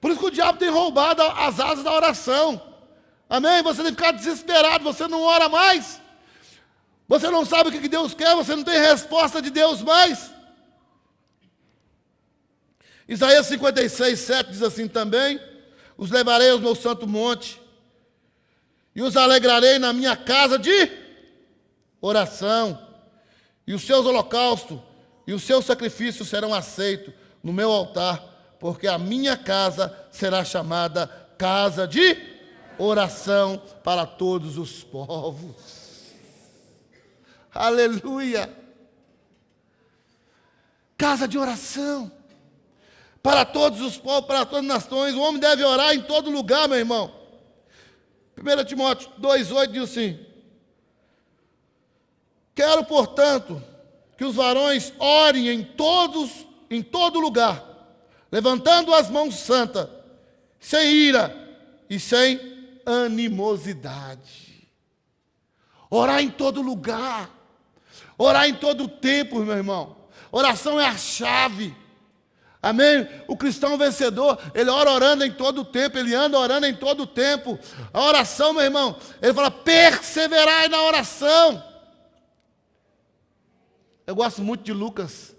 Por isso que o diabo tem roubado as asas da oração. Amém? Você tem que ficar desesperado, você não ora mais. Você não sabe o que Deus quer, você não tem resposta de Deus mais. Isaías 56, 7 diz assim também: os levarei ao meu santo monte, e os alegrarei na minha casa de oração, e os seus holocaustos e os seus sacrifícios serão aceitos no meu altar, porque a minha casa será chamada casa de oração para todos os povos. Aleluia! Casa de oração para todos os povos, para todas as nações. O homem deve orar em todo lugar, meu irmão. 1 Timóteo 2,8 diz assim: quero, portanto, que os varões orem em todo lugar, levantando as mãos santas, sem ira e sem animosidade. Orar em todo lugar, orar em todo tempo, meu irmão. Oração é a chave. Amém? O cristão vencedor, ele ora orando em todo o tempo, ele anda orando em todo o tempo. A oração, meu irmão, ele fala, perseverai na oração. Eu gosto muito de Lucas,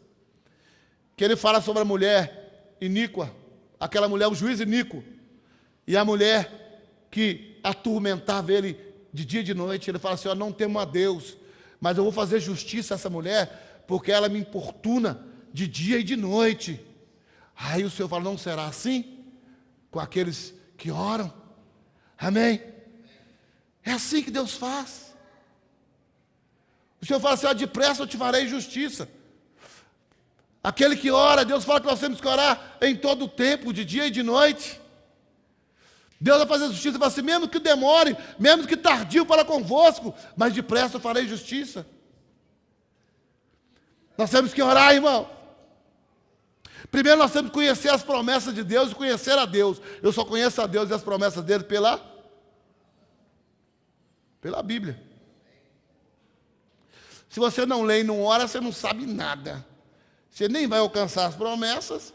que ele fala sobre a mulher iníqua, aquela mulher, o juiz iníquo, e a mulher que atormentava ele de dia e de noite. Ele fala assim, não temo a Deus, mas eu vou fazer justiça a essa mulher, porque ela me importuna de dia e de noite. Aí o Senhor fala, não será assim com aqueles que oram? Amém? É assim que Deus faz. O Senhor fala assim, depressa eu te farei justiça. Aquele que ora, Deus fala que nós temos que orar em todo o tempo, de dia e de noite. Deus vai fazer justiça, vai assim, mesmo que demore, mesmo que tardio para convosco, mas depressa eu farei justiça. Nós temos que orar, irmão. Primeiro nós temos que conhecer as promessas de Deus e conhecer a Deus. Eu só conheço a Deus e as promessas dele pela Bíblia. Se você não lê e não ora, você não sabe nada. Você nem vai alcançar as promessas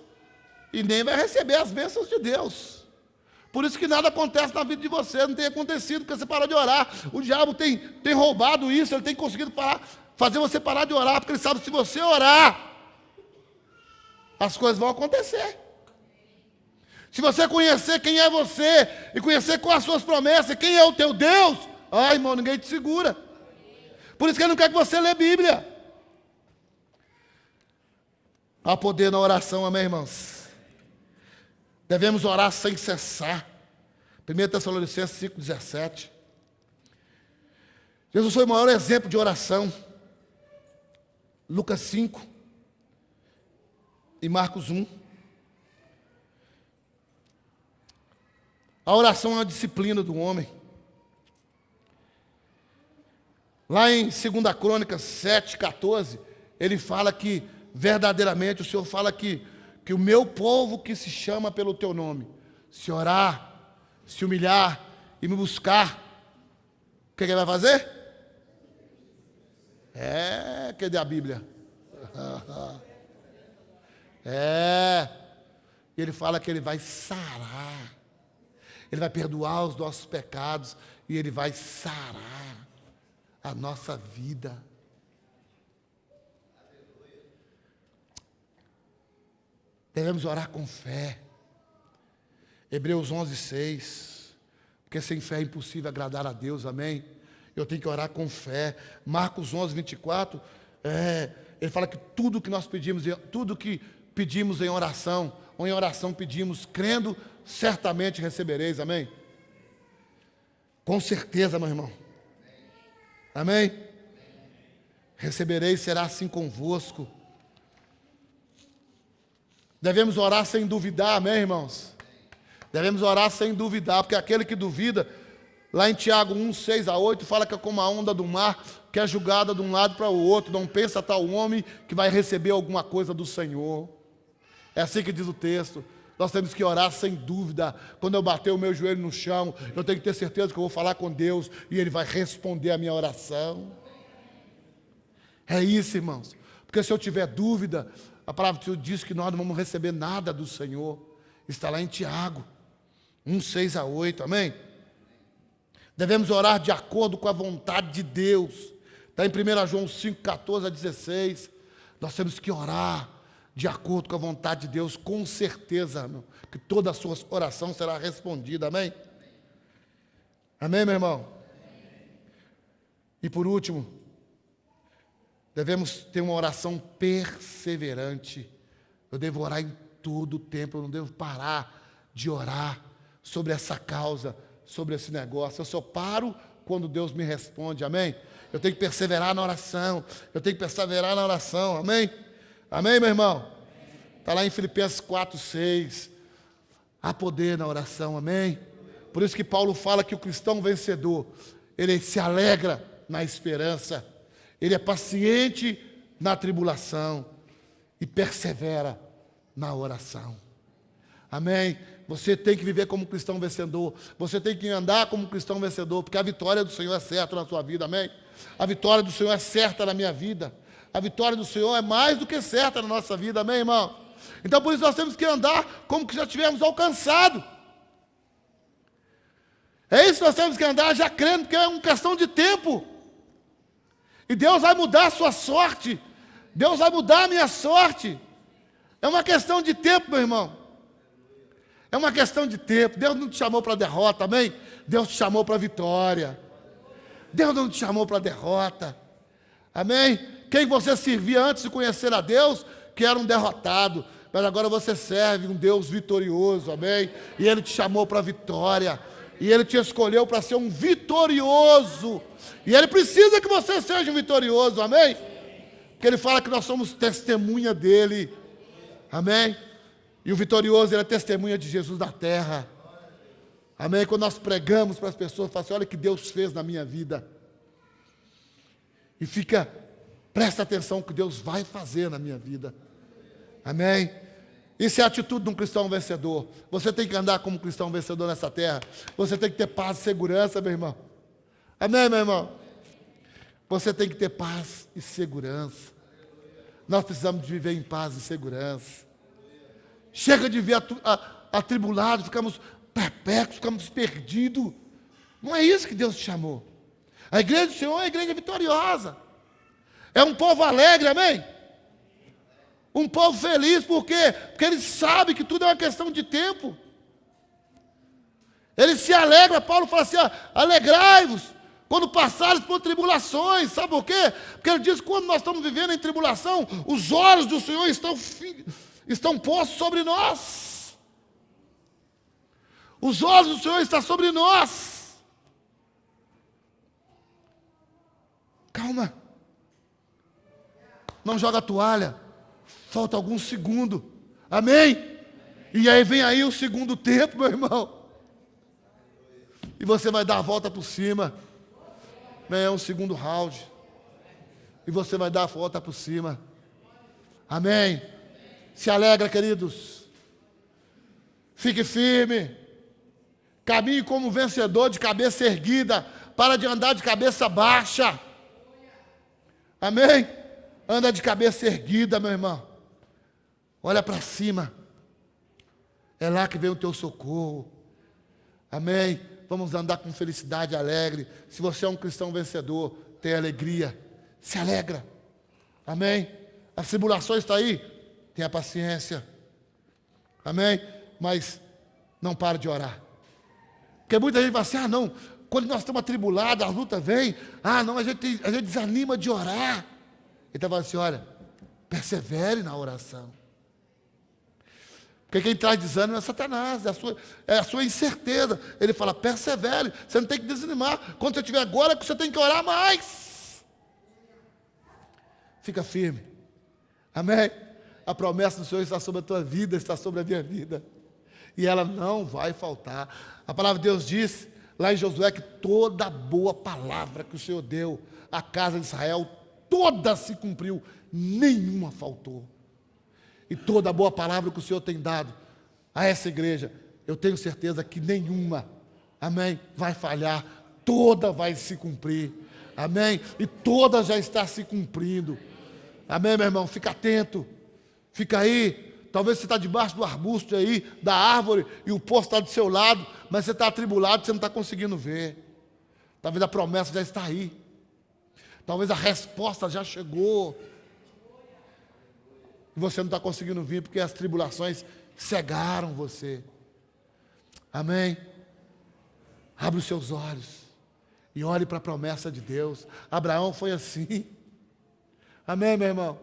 e nem vai receber as bênçãos de Deus. Por isso que nada acontece na vida de você, não tem acontecido, porque você parou de orar. O diabo tem roubado isso, ele tem conseguido fazer você parar de orar, porque ele sabe que se você orar, as coisas vão acontecer. Se você conhecer quem é você, e conhecer quais as suas promessas, quem é o teu Deus, irmão, ninguém te segura. Por isso que ele não quer que você lê Bíblia. Há poder na oração, amém, irmãos? Devemos orar sem cessar. 1 Tessalonicenses 5,17. Jesus foi o maior exemplo de oração. Lucas 5 e Marcos 1. A oração é uma disciplina do homem. Lá em 2 Crônicas 7,14, ele fala que, verdadeiramente, o Senhor fala que o meu povo que se chama pelo teu nome, se orar, se humilhar e me buscar, o que ele vai fazer? Cadê a Bíblia? Ele fala que Ele vai sarar. Ele vai perdoar os nossos pecados e Ele vai sarar a nossa vida. Devemos orar com fé. Hebreus 11:6. Porque sem fé é impossível agradar a Deus, amém? Eu tenho que orar com fé. Marcos 11:24. Ele fala que tudo que nós pedimos, tudo que pedimos em oração, ou em oração pedimos, crendo, certamente recebereis, amém? Com certeza, meu irmão. Amém? Recebereis, será assim convosco. Devemos orar sem duvidar, amém, irmãos? Devemos orar sem duvidar, porque aquele que duvida, lá em Tiago 1:6-8, fala que é como a onda do mar, que é julgada de um lado para o outro. Não pensa tal homem que vai receber alguma coisa do Senhor. É assim que diz o texto. Nós temos que orar sem dúvida. Quando eu bater o meu joelho no chão, eu tenho que ter certeza que eu vou falar com Deus e Ele vai responder a minha oração. É isso, irmãos. Porque se eu tiver dúvida, a palavra de Deus diz que nós não vamos receber nada do Senhor. Está lá em Tiago 1:6-8, amém? Devemos orar de acordo com a vontade de Deus. Está em 1 João 5:14-16. Nós temos que orar de acordo com a vontade de Deus, com certeza, irmão, que toda a sua oração será respondida, amém? Amém, meu irmão? E por último, devemos ter uma oração perseverante. Eu devo orar em todo o tempo, eu não devo parar de orar sobre essa causa, sobre esse negócio. Eu só paro quando Deus me responde, amém? Eu tenho que perseverar na oração, amém? Amém, meu irmão? Está lá em Filipenses 4:6. Há poder na oração, amém? Por isso que Paulo fala que o cristão vencedor, ele se alegra na esperança, ele é paciente na tribulação e persevera na oração. Amém? Você tem que viver como cristão vencedor, você tem que andar como cristão vencedor, porque a vitória do Senhor é certa na sua vida, amém? A vitória do Senhor é certa na minha vida. A vitória do Senhor é mais do que certa na nossa vida, amém, irmão? Então, por isso nós temos que andar como que já tivermos alcançado. É isso que nós temos que andar já crendo, porque é uma questão de tempo. E Deus vai mudar a sua sorte. Deus vai mudar a minha sorte. É uma questão de tempo, meu irmão. É uma questão de tempo. Deus não te chamou para derrota, amém? Deus te chamou para vitória. Deus não te chamou para derrota. Amém? Quem você servia antes de conhecer a Deus, que era um derrotado, mas agora você serve um Deus vitorioso, amém? E Ele te chamou para a vitória, e Ele te escolheu para ser um vitorioso, e Ele precisa que você seja um vitorioso, amém? Porque Ele fala que nós somos testemunha dEle, amém? E o vitorioso, ele é testemunha de Jesus na terra, amém? Quando nós pregamos para as pessoas, fala assim, olha o que Deus fez na minha vida, e presta atenção no que Deus vai fazer na minha vida. Amém? Isso é a atitude de um cristão vencedor. Você tem que andar como um cristão vencedor nessa terra. Você tem que ter paz e segurança, meu irmão. Amém, meu irmão? Você tem que ter paz e segurança. Nós precisamos de viver em paz e segurança. Chega de ver atribulados, ficamos perplexos, ficamos perdidos. Não é isso que Deus te chamou. A igreja do Senhor é a igreja vitoriosa. É um povo alegre, amém? Um povo feliz, por quê? Porque ele sabe que tudo é uma questão de tempo. Ele se alegra, Paulo fala assim, alegrai-vos quando passares por tribulações, sabe por quê? Porque ele diz que quando nós estamos vivendo em tribulação, os olhos do Senhor estão postos sobre nós. Os olhos do Senhor estão sobre nós. Calma. Não joga a toalha. Falta alguns segundos. Amém? E aí vem aí o segundo tempo, meu irmão. E você vai dar a volta por cima. É um segundo round. E você vai dar a volta por cima. Amém? Se alegra, queridos. Fique firme. Caminhe como vencedor de cabeça erguida. Para de andar de cabeça baixa. Amém? Anda de cabeça erguida, meu irmão. Olha para cima. É lá que vem o teu socorro. Amém? Vamos andar com felicidade, alegre. Se você é um cristão vencedor, tem alegria. Se alegra. Amém? As tribulações estão aí. Tenha paciência. Amém? Mas não pare de orar. Porque muita gente vai assim, não, quando nós estamos atribulados, as lutas vêm, não, a gente desanima de orar. Ele está falando assim, olha, persevere na oração. Porque quem traz desânimo é Satanás, é a sua incerteza. Ele fala, persevere, você não tem que desanimar. Quando você tiver agora, você tem que orar mais. Fica firme. Amém? A promessa do Senhor está sobre a tua vida, está sobre a minha vida. E ela não vai faltar. A palavra de Deus diz, lá em Josué, que toda boa palavra que o Senhor deu à casa de Israel, toda se cumpriu, nenhuma faltou. E toda a boa palavra que o Senhor tem dado a essa igreja, eu tenho certeza que nenhuma, amém, vai falhar, toda vai se cumprir, amém, e toda já está se cumprindo, amém, meu irmão, fica atento, fica aí, talvez você está debaixo do arbusto aí, da árvore, e o poço está do seu lado, mas você está atribulado, você não está conseguindo ver, talvez a promessa já está aí, talvez a resposta já chegou, você não está conseguindo vir porque as tribulações cegaram você. Amém? Abre os seus olhos e olhe para a promessa de Deus. Abraão foi assim. Amém, meu irmão?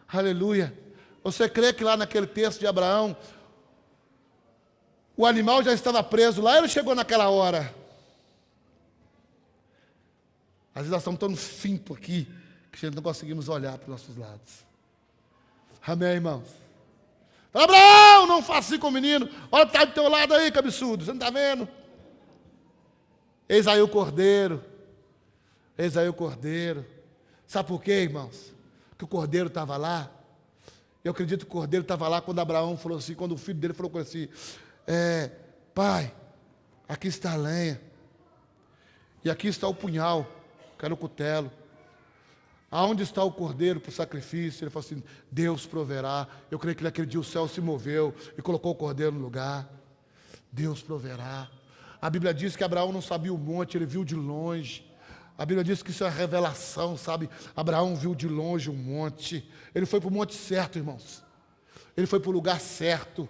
Aleluia. Você crê que lá naquele texto de Abraão, o animal já estava preso lá, ele chegou naquela hora. Às vezes nós estamos tão no finto aqui, que a gente não conseguimos olhar para os nossos lados. Amém, irmãos? Fala, Abraão, não faça assim com o menino. Olha o que está do teu lado aí, cabeçudo. Você não está vendo? Eis aí o cordeiro. Eis aí o cordeiro. Sabe por quê, irmãos? Que o cordeiro estava lá. Eu acredito que o cordeiro estava lá quando Abraão falou assim, quando o filho dele falou assim, pai, aqui está a lenha. E aqui está o punhal, que era o cutelo. Aonde está o cordeiro para o sacrifício? Ele falou assim, Deus proverá. Eu creio que naquele dia o céu se moveu e colocou o cordeiro no lugar. Deus proverá. A Bíblia diz que Abraão não sabia o monte, ele viu de longe. A Bíblia diz que isso é revelação, sabe? Abraão viu de longe um monte. Ele foi para o monte certo, irmãos. Ele foi para o lugar certo.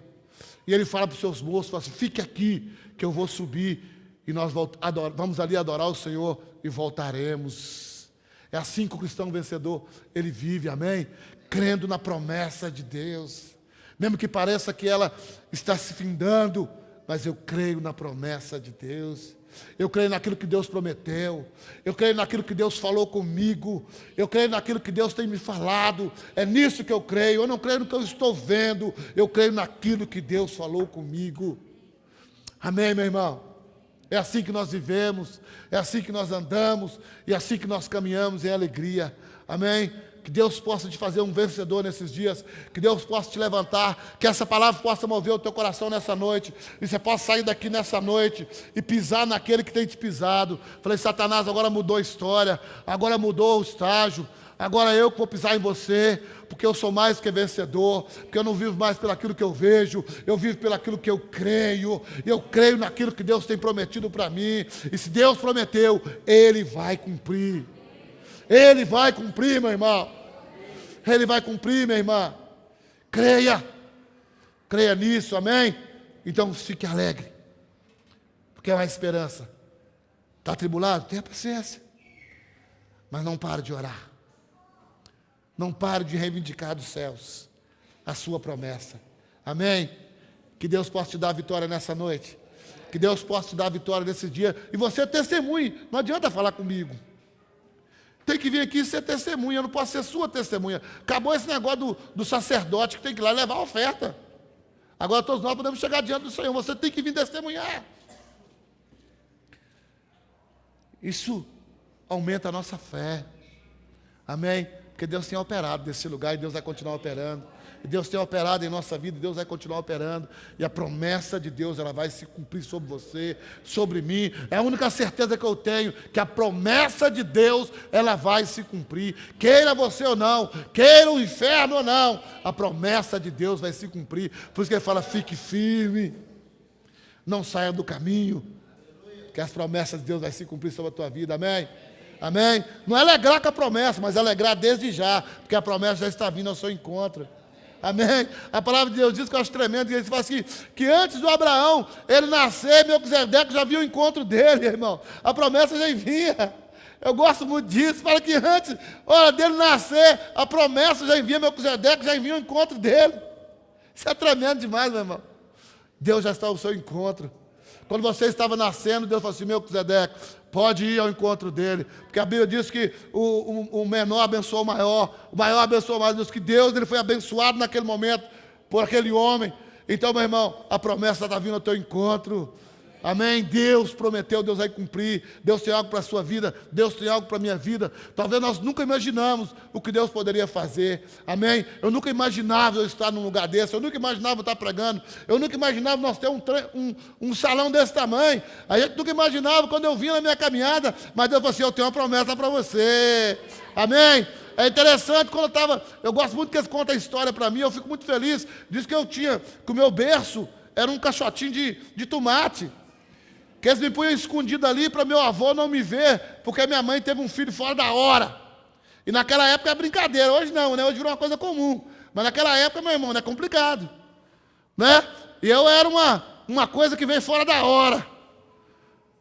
E ele fala para os seus moços, fala assim, fique aqui, que eu vou subir. E nós vamos ali adorar o Senhor e voltaremos. É assim que o cristão vencedor, ele vive, amém? Crendo na promessa de Deus. Mesmo que pareça que ela está se findando, mas eu creio na promessa de Deus. Eu creio naquilo que Deus prometeu. Eu creio naquilo que Deus falou comigo. Eu creio naquilo que Deus tem me falado. É nisso que eu creio. Eu não creio no que eu estou vendo. Eu creio naquilo que Deus falou comigo. Amém, meu irmão? É assim que nós vivemos, é assim que nós andamos, e é assim que nós caminhamos em alegria. Amém? Que Deus possa te fazer um vencedor nesses dias, que Deus possa te levantar, que essa palavra possa mover o teu coração nessa noite, e você possa sair daqui nessa noite e pisar naquele que tem te pisado. Falei, Satanás, agora mudou a história, agora mudou o estágio, agora eu que vou pisar em você, porque eu sou mais que vencedor, porque eu não vivo mais pelaquilo que eu vejo, eu vivo pelaquilo que eu creio naquilo que Deus tem prometido para mim, e se Deus prometeu, Ele vai cumprir. Ele vai cumprir, meu irmão. Ele vai cumprir, minha irmã. Creia nisso, amém? Então fique alegre, porque é uma esperança. Está atribulado? Tenha paciência, mas não pare de orar. Não pare de reivindicar dos céus a sua promessa. Amém? Que Deus possa te dar a vitória nessa noite. Que Deus possa te dar a vitória nesse dia. E você testemunhe. Não adianta falar comigo. Tem que vir aqui ser testemunha. Eu não posso ser sua testemunha. Acabou esse negócio do sacerdote que tem que ir lá levar a oferta. Agora todos nós podemos chegar diante do Senhor. Você tem que vir testemunhar. Isso aumenta a nossa fé. Amém? Porque Deus tem operado nesse lugar e Deus vai continuar operando. E Deus tem operado em nossa vida e Deus vai continuar operando. E a promessa de Deus, ela vai se cumprir sobre você, sobre mim. É a única certeza que eu tenho, que a promessa de Deus, ela vai se cumprir. Queira você ou não, queira o inferno ou não, a promessa de Deus vai se cumprir. Por isso que ele fala, fique firme, não saia do caminho, que as promessas de Deus vai se cumprir sobre a tua vida, amém? Amém? Não é alegrar com a promessa, mas alegrar desde já, porque a promessa já está vindo ao seu encontro. Amém? A palavra de Deus diz que eu acho tremendo, que ele fala assim, que antes do Abraão, ele nascer, Melquisedeque já viu o encontro dele, irmão. A promessa já envia. Eu gosto muito disso. Fala que antes, dele nascer, a promessa já envia, Melquisedeque já envia o encontro dele. Isso é tremendo demais, meu irmão. Deus já está ao seu encontro. Quando você estava nascendo, Deus falou assim, Melquisedeque, pode ir ao encontro dele. Porque a Bíblia diz que o menor abençoou o maior abençoou o maior. Diz que Deus ele foi abençoado naquele momento por aquele homem. Então, meu irmão, a promessa está vindo ao teu encontro. Amém? Deus prometeu, Deus vai cumprir. Deus tem algo para a sua vida, Deus tem algo para a minha vida. Talvez nós nunca imaginamos o que Deus poderia fazer. Amém? Eu nunca imaginava eu estar num lugar desse, eu nunca imaginava eu estar pregando, eu nunca imaginava nós ter um salão desse tamanho. A gente nunca imaginava quando eu vinha na minha caminhada, mas Deus falou assim, eu tenho uma promessa para você. Amém? É interessante, eu gosto muito que eles contam a história para mim, eu fico muito feliz. Diz que que o meu berço era um caixotinho de tomate. Que eles me punham escondido ali para meu avô não me ver, porque minha mãe teve um filho fora da hora. E naquela época é brincadeira, hoje não, né? Hoje virou uma coisa comum. Mas naquela época, meu irmão, é complicado. Né? E eu era uma coisa que veio fora da hora.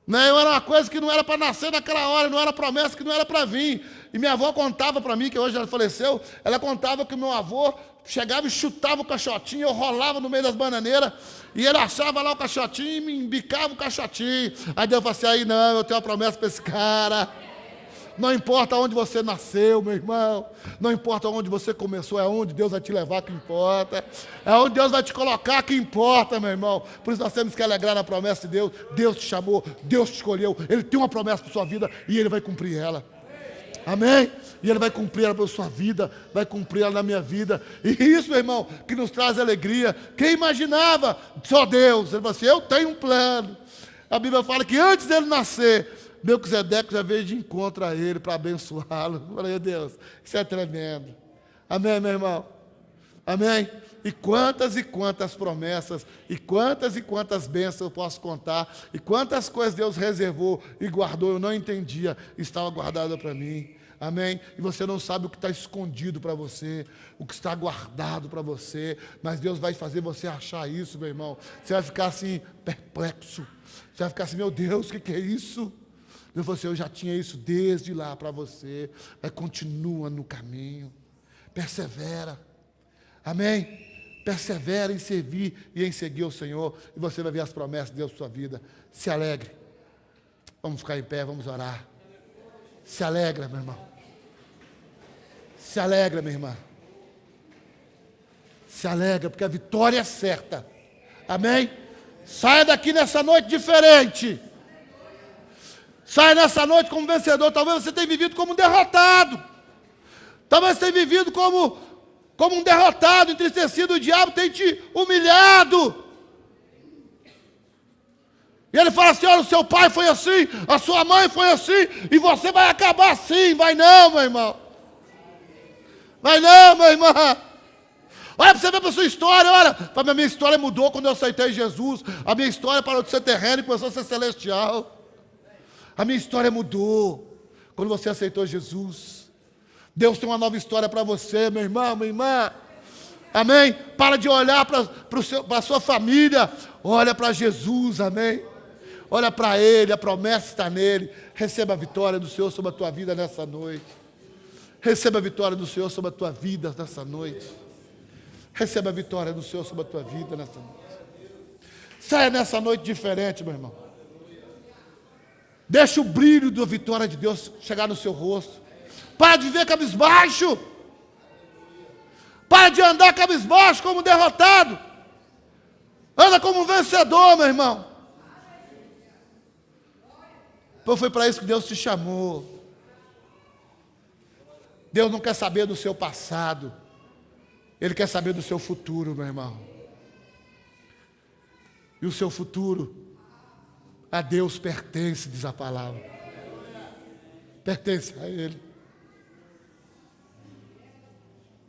Né? Eu era uma coisa que não era para nascer naquela hora, não era promessa que não era para vir. E minha avó contava para mim, que hoje ela faleceu, ela contava que o meu avô chegava e chutava o caixotinho, eu rolava no meio das bananeiras, e ele achava lá o caixotinho e me embicava o caixotinho. Aí Deus falou assim, aí não, eu tenho uma promessa para esse cara. Não importa onde você nasceu, meu irmão, não importa onde você começou, é onde Deus vai te levar que importa, é onde Deus vai te colocar que importa, meu irmão. Por isso nós temos que alegrar na promessa de Deus. Deus te chamou, Deus te escolheu, Ele tem uma promessa para a sua vida e Ele vai cumprir ela. Amém? E Ele vai cumprir ela para a sua vida, vai cumprir ela na minha vida. E isso, meu irmão, que nos traz alegria. Quem imaginava? Só Deus. Ele falou assim, eu tenho um plano. A Bíblia fala que antes dele nascer, Melquisedeque já veio de encontro a ele para abençoá-lo. Falei, Deus, isso é tremendo. Amém, meu irmão? Amém? E quantas promessas, e quantas bênçãos eu posso contar, e quantas coisas Deus reservou e guardou, eu não entendia, estava guardada para mim. Amém? E você não sabe o que está escondido para você, o que está guardado para você, mas Deus vai fazer você achar isso, meu irmão. Você vai ficar assim, perplexo. Você vai ficar assim, meu Deus, o que é isso? Deus falou assim, eu já tinha isso desde lá para você. Mas continua no caminho. Persevera. Amém? Persevera em servir e em seguir o Senhor. E você vai ver as promessas de Deus na sua vida. Se alegre. Vamos ficar em pé, vamos orar. Se alegra, meu irmão. Se alegra, minha irmã. Se alegra, porque a vitória é certa. Amém? Saia daqui nessa noite diferente. Saia nessa noite como vencedor. Talvez você tenha vivido como um derrotado. Talvez você tenha vivido como um derrotado, entristecido. O diabo tem te humilhado. E ele fala assim, olha, o seu pai foi assim, a sua mãe foi assim, e você vai acabar assim. Vai não, meu irmão. Vai não, meu irmão. Olha para você ver para a sua história, olha. A minha história mudou quando eu aceitei Jesus. A minha história parou de ser terrena e começou a ser celestial. A minha história mudou quando você aceitou Jesus. Deus tem uma nova história para você, meu irmão, minha irmã. Amém? Para de olhar para a sua família. Olha para Jesus, amém? Olha para Ele, a promessa está nele. Receba a vitória do Senhor sobre a tua vida nessa noite. Receba a vitória do Senhor sobre a tua vida nessa noite. Receba a vitória do Senhor sobre a tua vida nessa noite. Saia nessa noite diferente, meu irmão. Deixa o brilho da vitória de Deus chegar no seu rosto. Para de viver cabisbaixo. Para de andar cabisbaixo como derrotado. Anda como um vencedor, meu irmão. Pois foi para isso que Deus te chamou. Deus não quer saber do seu passado. Ele quer saber do seu futuro, meu irmão. E o seu futuro a Deus pertence, diz a palavra. Pertence a Ele.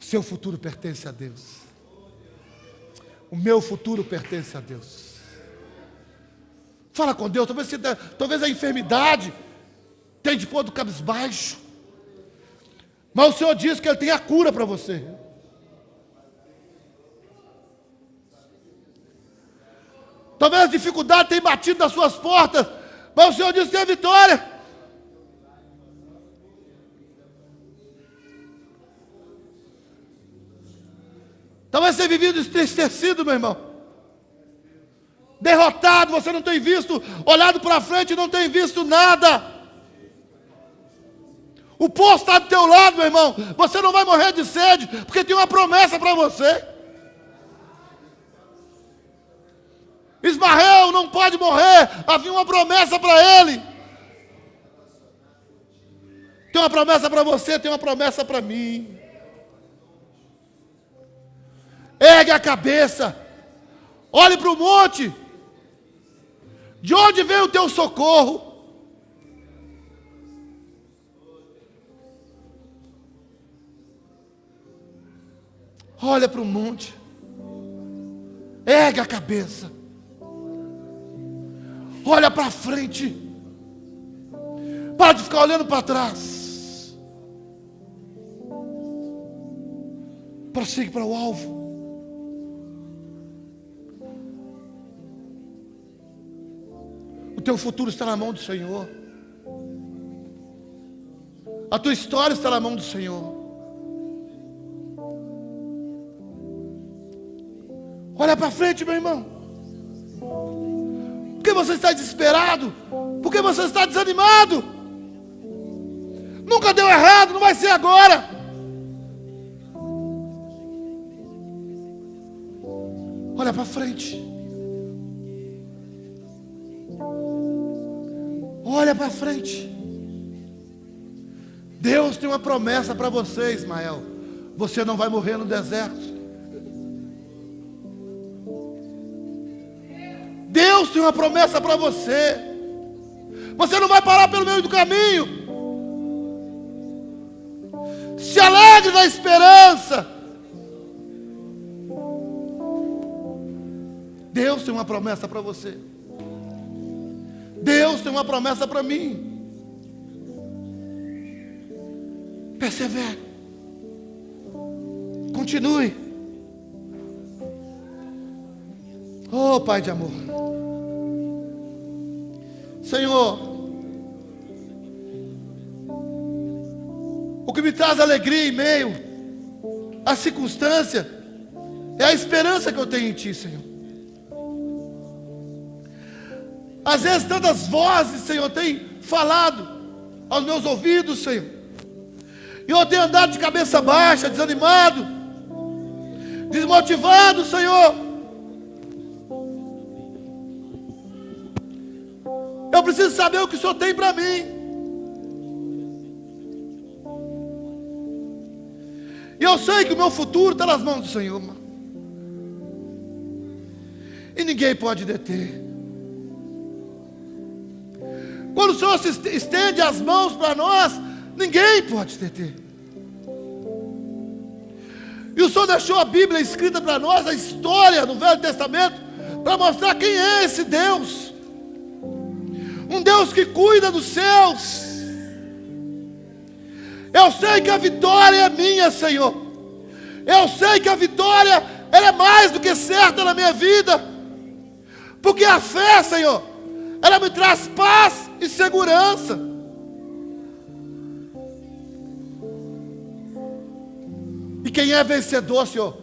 O seu futuro pertence a Deus. O meu futuro pertence a Deus. Fala com Deus. Talvez a enfermidade tenha te posto cabisbaixo. Mas o Senhor diz que Ele tem a cura para você. Talvez a dificuldade tenha batido nas suas portas, mas o Senhor diz que tem a vitória. Talvez você tenha vivido entristecido, meu irmão. Derrotado, você não tem visto, olhado para frente e não tem visto nada. O poço está do teu lado, meu irmão. Você não vai morrer de sede, porque tem uma promessa para você. Ismael não pode morrer, havia uma promessa para ele. Tem uma promessa para você, tem uma promessa para mim. Ergue a cabeça, olhe para o monte. De onde vem o teu socorro? Olha para o monte, ergue a cabeça, olha para frente, para de ficar olhando para trás, prossiga para o alvo. O teu futuro está na mão do Senhor, a tua história está na mão do Senhor. Olha para frente, meu irmão. Por que você está desesperado? Por que você está desanimado? Nunca deu errado, não vai ser agora. Olha para frente. Olha para frente. Deus tem uma promessa para você, Ismael. Você não vai morrer no deserto. Deus tem uma promessa para você. Você não vai parar pelo meio do caminho. Se alegre na esperança. Deus tem uma promessa para você. Deus tem uma promessa para mim. Persevere. Continue. Oh, Pai de amor. Senhor, o que me traz alegria em meio à circunstância é a esperança que eu tenho em Ti, Senhor. Às vezes tantas vozes, Senhor, têm falado aos meus ouvidos, Senhor, e eu tenho andado de cabeça baixa, desanimado, desmotivado, Senhor. Eu preciso saber o que o Senhor tem para mim. E eu sei que o meu futuro está nas mãos do Senhor, mano. E ninguém pode deter. Quando o Senhor se estende as mãos para nós, ninguém pode deter. E o Senhor deixou a Bíblia escrita para nós, a história do Velho Testamento, para mostrar quem é esse Deus. Um Deus que cuida dos seus. Eu sei que a vitória é minha, Senhor. Eu sei que a vitória, ela é mais do que certa na minha vida. Porque a fé, Senhor, ela me traz paz e segurança. E quem é vencedor, Senhor,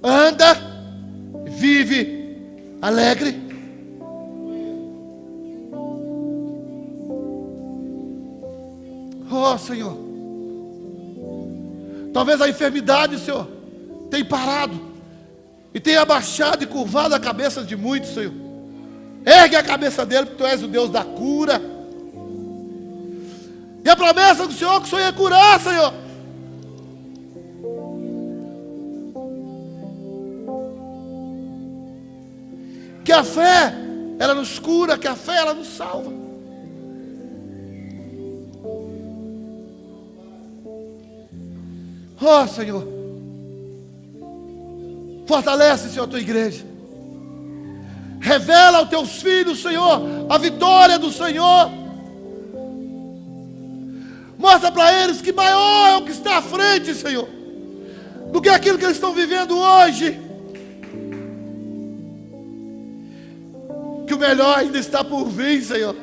anda, vive alegre. Oh, Senhor, talvez a enfermidade, Senhor, tenha parado e tenha abaixado e curvado a cabeça de muitos, Senhor. Ergue a cabeça dele, porque Tu és o Deus da cura. E a promessa do Senhor é que o Senhor ia curar, Senhor. Que a fé, ela nos cura, que a fé, ela nos salva. Oh, Senhor, fortalece, Senhor, a tua igreja. Revela aos teus filhos, Senhor, a vitória do Senhor. Mostra para eles que maior é o que está à frente, Senhor, do que aquilo que eles estão vivendo hoje. Que o melhor ainda está por vir, Senhor.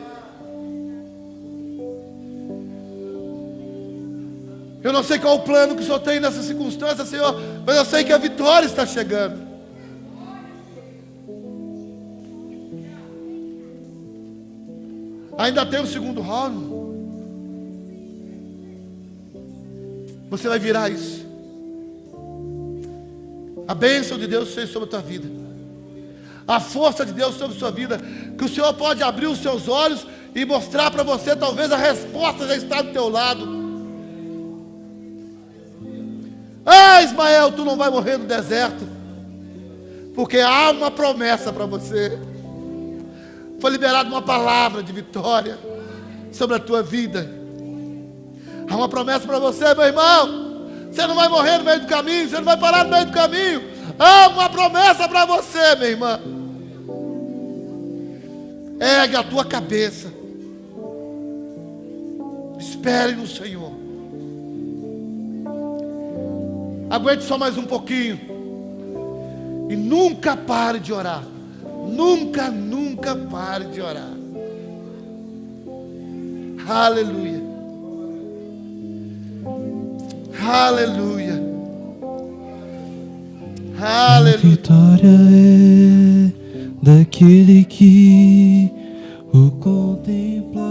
Eu não sei qual o plano que o Senhor tem nessa circunstância, Senhor, mas eu sei que a vitória está chegando. Ainda tem o segundo round. Você vai virar isso. A bênção de Deus seja sobre a tua vida. A força de Deus sobre a sua vida. Que o Senhor pode abrir os seus olhos e mostrar para você, talvez a resposta já está do teu lado. Ah, Ismael, tu não vai morrer no deserto, porque há uma promessa para você. Foi liberada uma palavra de vitória sobre a tua vida. Há uma promessa para você, meu irmão. Você não vai morrer no meio do caminho, você não vai parar no meio do caminho. Há uma promessa para você, minha irmã. Ergue a tua cabeça. Espere no Senhor. Aguente só mais um pouquinho. E nunca pare de orar. Nunca, nunca pare de orar. Aleluia. Aleluia. Aleluia. A vitória é daquele que o contempla.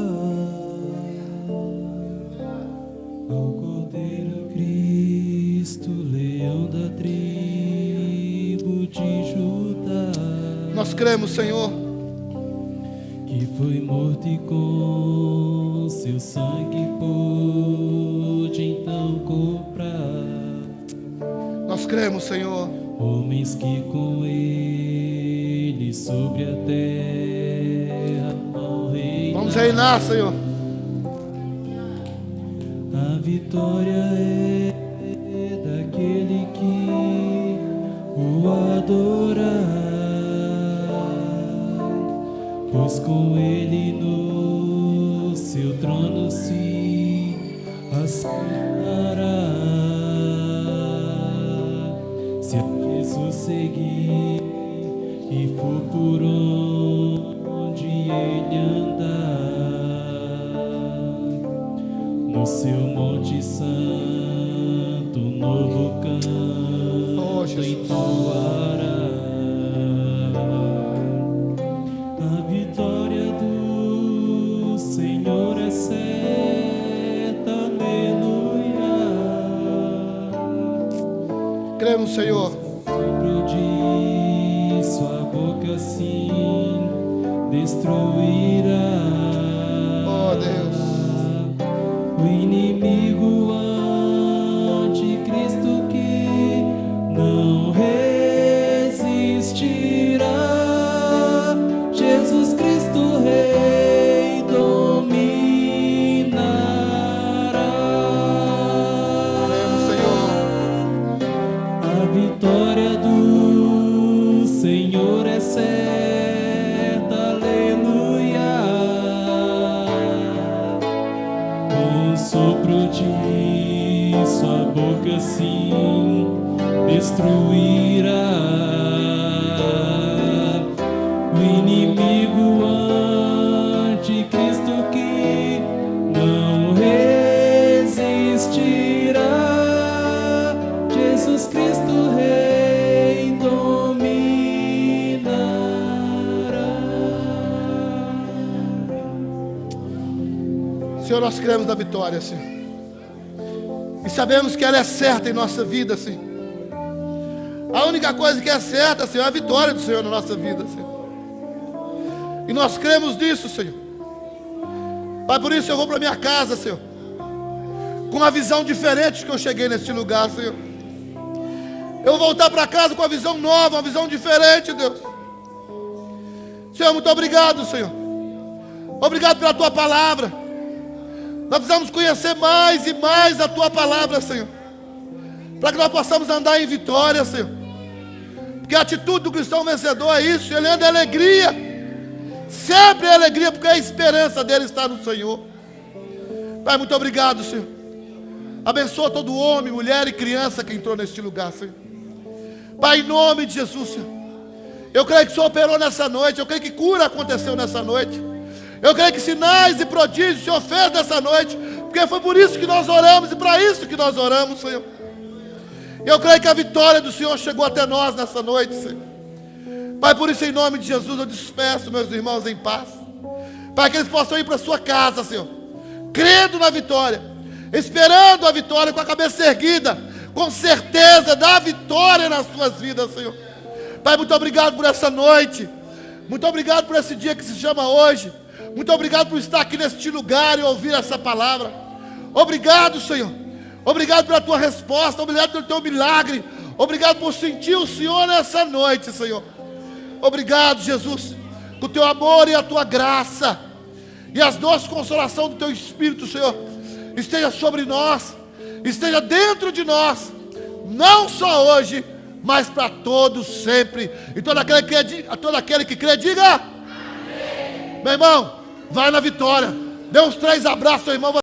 Ao Cordeiro Cristo, leão da tribo de Judá. Nós cremos, Senhor, que foi morto e com seu sangue pôde então comprar. nós cremos, Senhor. Homens que com ele sobre a terra vão reinar. Vamos reinar, Senhor. A vitória é daquele que o adorar. Pois com ele no seu trono se assentará. Se a Jesus seguir e for por onde ele andar, no seu monte santo, novo canto entoará. A vitória do Senhor é certa, aleluia. Cremos, Senhor. Sopro de sua boca sim destruirá. Oh, Deus. O inimigo anticristo que não resistirá. Jesus Cristo Rei dominará. Cremos, Senhor. A vitória do Senhor é certa, aleluia. Com o sopro de sua boca sim destruirá. O inimigo anticristo que não resistirá. Jesus Cristo Rei dominará. Senhor, nós cremos na vitória, Senhor. E sabemos que ela é certa em nossa vida, Senhor. A única coisa que é certa, Senhor, é a vitória do Senhor na nossa vida, Senhor. E nós cremos nisso, Senhor. Pai, por isso eu vou para minha casa, Senhor, com uma visão diferente que eu cheguei neste lugar, Senhor. Eu vou voltar para casa com uma visão nova, uma visão diferente, Deus. Senhor, muito obrigado, Senhor. Obrigado pela Tua palavra. Nós precisamos conhecer mais e mais a Tua palavra, Senhor, para que nós possamos andar em vitória, Senhor. Porque a atitude do cristão vencedor é isso, ele anda em alegria, sempre em alegria, porque a esperança dele está no Senhor. Pai, muito obrigado, Senhor. Abençoa todo homem, mulher e criança que entrou neste lugar, Senhor. Pai, em nome de Jesus, Senhor, eu creio que o Senhor operou nessa noite, eu creio que cura aconteceu nessa noite, eu creio que sinais e prodígios o Senhor fez nessa noite, porque foi por isso que nós oramos e para isso que nós oramos, Senhor. Eu creio que a vitória do Senhor chegou até nós nessa noite, Senhor. Pai, por isso em nome de Jesus eu despeço meus irmãos em paz. Pai, que eles possam ir para a sua casa, Senhor, crendo na vitória, esperando a vitória, com a cabeça erguida, com certeza da vitória nas suas vidas, Senhor. Pai, muito obrigado por essa noite, muito obrigado por esse dia que se chama hoje, muito obrigado por estar aqui neste lugar e ouvir essa palavra. Obrigado, Senhor, obrigado pela Tua resposta, obrigado pelo Teu milagre, obrigado por sentir o Senhor nessa noite, Senhor. Obrigado, Jesus, com o Teu amor e a Tua graça e as doces consolação do Teu Espírito, Senhor, esteja sobre nós, esteja dentro de nós, não só hoje, mas para todos sempre. E todo aquele que crê, diga amém. Meu irmão, vai na vitória. Dê uns 3 abraços ao irmão.